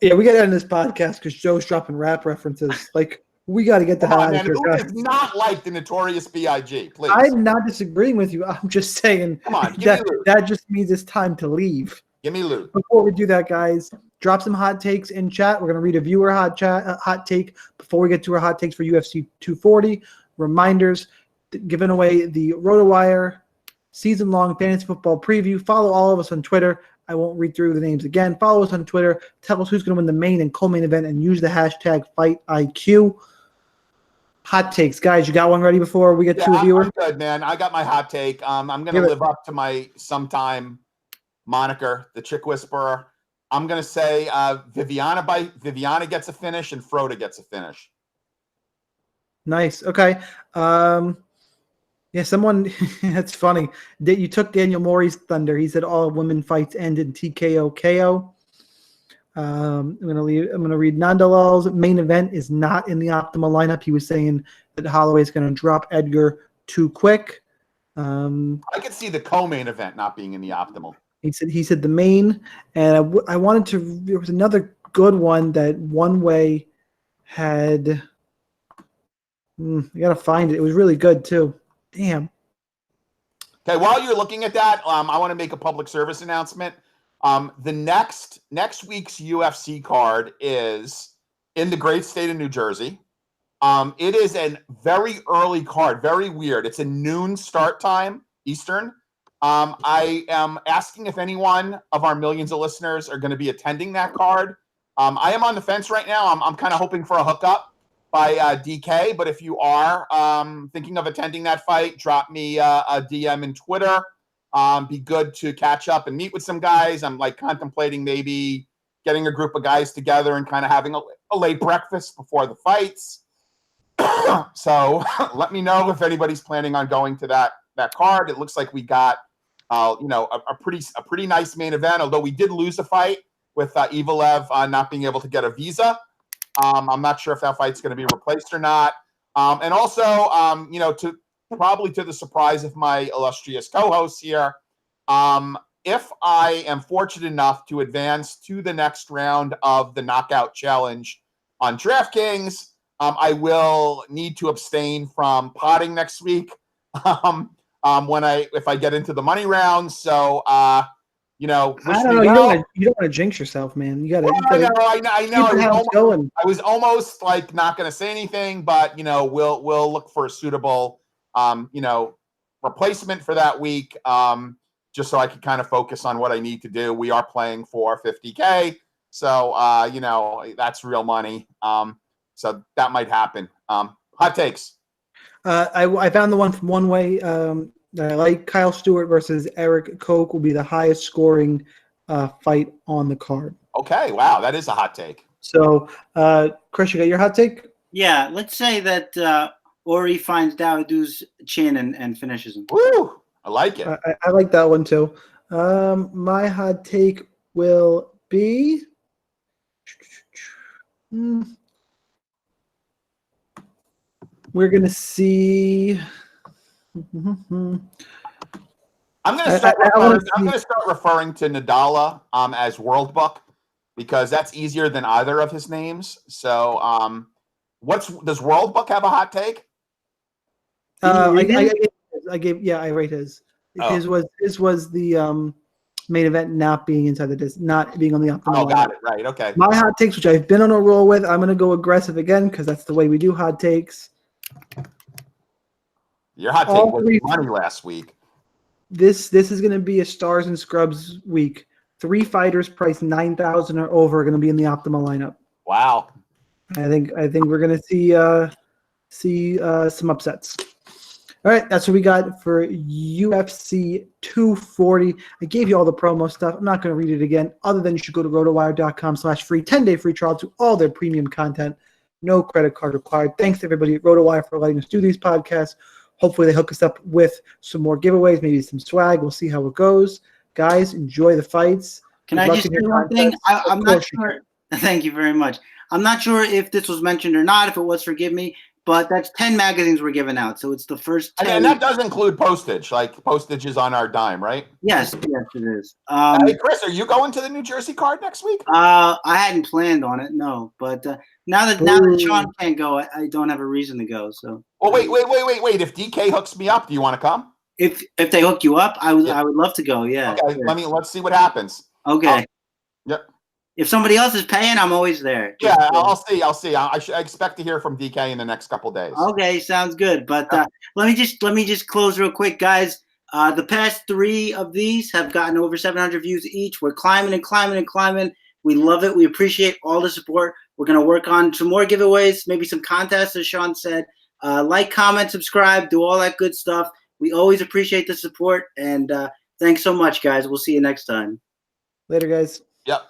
Yeah, we got to end this podcast because Joe's dropping rap references. Like, we got to get the hell out of here. Who does not like the Notorious B.I.G.? Please. I'm not disagreeing with you. I'm just saying Come on, give me loot. That just means it's time to leave. Give me loot. Before we do that, guys, drop some hot takes in chat. We're going to read a viewer hot take before we get to our hot takes for UFC 240. Reminders, giving away the RotoWire season-long fantasy football preview. Follow all of us on Twitter. I won't read through the names again. Follow us on Twitter. Tell us who's going to win the main and co-main event and use the hashtag FightIQ. Hot takes. Guys, you got one ready before we get to a viewer? I'm good, man. I got my hot take. I'm going to live up to my sometime moniker, the Chick Whisperer. I'm going to say Viviane gets a finish and Frota gets a finish. Nice. Okay. Yeah, someone, that's funny. You took Daniel Mori's thunder. He said all women fights end in TKO KO. I'm gonna read Nandalal's main event is not in the optimal lineup. He was saying that Holloway is going to drop Edgar too quick. I could see the co-main event not being in the optimal. He said the main, and I wanted to. There was another good one that One Way had. I gotta find it. It was really good too. Damn. Okay, while you're looking at that, I want to make a public service announcement. The next week's UFC card is in the great state of New Jersey. It is a very early card, very weird. It's a noon start time, Eastern. I am asking if anyone of our millions of listeners are going to be attending that card. I am on the fence right now. I'm kind of hoping for a hookup by DK, but if you are thinking of attending that fight, drop me a DM in Twitter. Be good to catch up and meet with some guys. I'm like contemplating maybe getting a group of guys together and kind of having a late breakfast before the fights. So let me know if anybody's planning on going to that card. It looks like we got a pretty nice main event, although we did lose a fight with Evelev not being able to get a visa. I'm not sure if that fight's going to be replaced or not. And also, probably to the surprise of my illustrious co-hosts here, if I am fortunate enough to advance to the next round of the Knockout Challenge on DraftKings, I will need to abstain from potting next week if I get into the money round. So, I don't know. You don't want to jinx yourself, man. You got to. I know. I was almost like not going to say anything, but we'll look for a suitable, replacement for that week, just so I can kind of focus on what I need to do. We are playing for $50K, so that's real money. So that might happen. Hot takes. I found the one from One Way. I like Kyle Stewart versus Erik Koch will be the highest scoring fight on the card. Okay, wow, that is a hot take. So, Chris, you got your hot take? Yeah, let's say that Horie finds Dawodu's chin and finishes him. Woo! I like it. I like that one too. My hot take will be. We're gonna see. I'm going to start referring to Nadala as World Book because that's easier than either of his names. So, does World Book have a hot take? I rate his. Oh. His was the main event not being inside not being on the optimal. Oh, got it. Right. Okay. My hot takes, which I've been on a roll with, I'm going to go aggressive again because that's the way we do hot takes. Your hot take was money last week. This is going to be a stars and scrubs week. 3 fighters priced 9,000 or over are going to be in the optimal lineup. Wow. I think we're going to see some upsets. All right, that's what we got for UFC 240. I gave you all the promo stuff. I'm not going to read it again, other than you should go to rotowire.com/free, 10-day free trial to all their premium content. No credit card required. Thanks to everybody at RotoWire for letting us do these podcasts. Hopefully they hook us up with some more giveaways, maybe some swag. We'll see how it goes. Guys, enjoy the fights. Can I just say one thing? I'm not sure. Thank you very much. I'm not sure if this was mentioned or not. If it was, forgive me. but that's 10 magazines we're giving out. So it's the first 10. And that does include postage. Like postage is on our dime, right? Yes, it is. Hey, Chris, are you going to the New Jersey card next week? I hadn't planned on it, no. But now that Sean can't go, I don't have a reason to go. So. Well, wait. If DK hooks me up, do you want to come? If they hook you up, I would love to go. Yeah. Okay, sure. let's see what happens. Okay. Yep. If somebody else is paying, I'm always there. Yeah, I'll see. I expect to hear from DK in the next couple days. Okay, sounds good. But let me just close real quick, guys. The past 3 of these have gotten over 700 views each. We're climbing and climbing and climbing. We love it. We appreciate all the support. We're gonna work on some more giveaways, maybe some contests, as Sean said. Like, comment, subscribe, do all that good stuff. We always appreciate the support, and thanks so much, guys. We'll see you next time. Later, guys. Yep.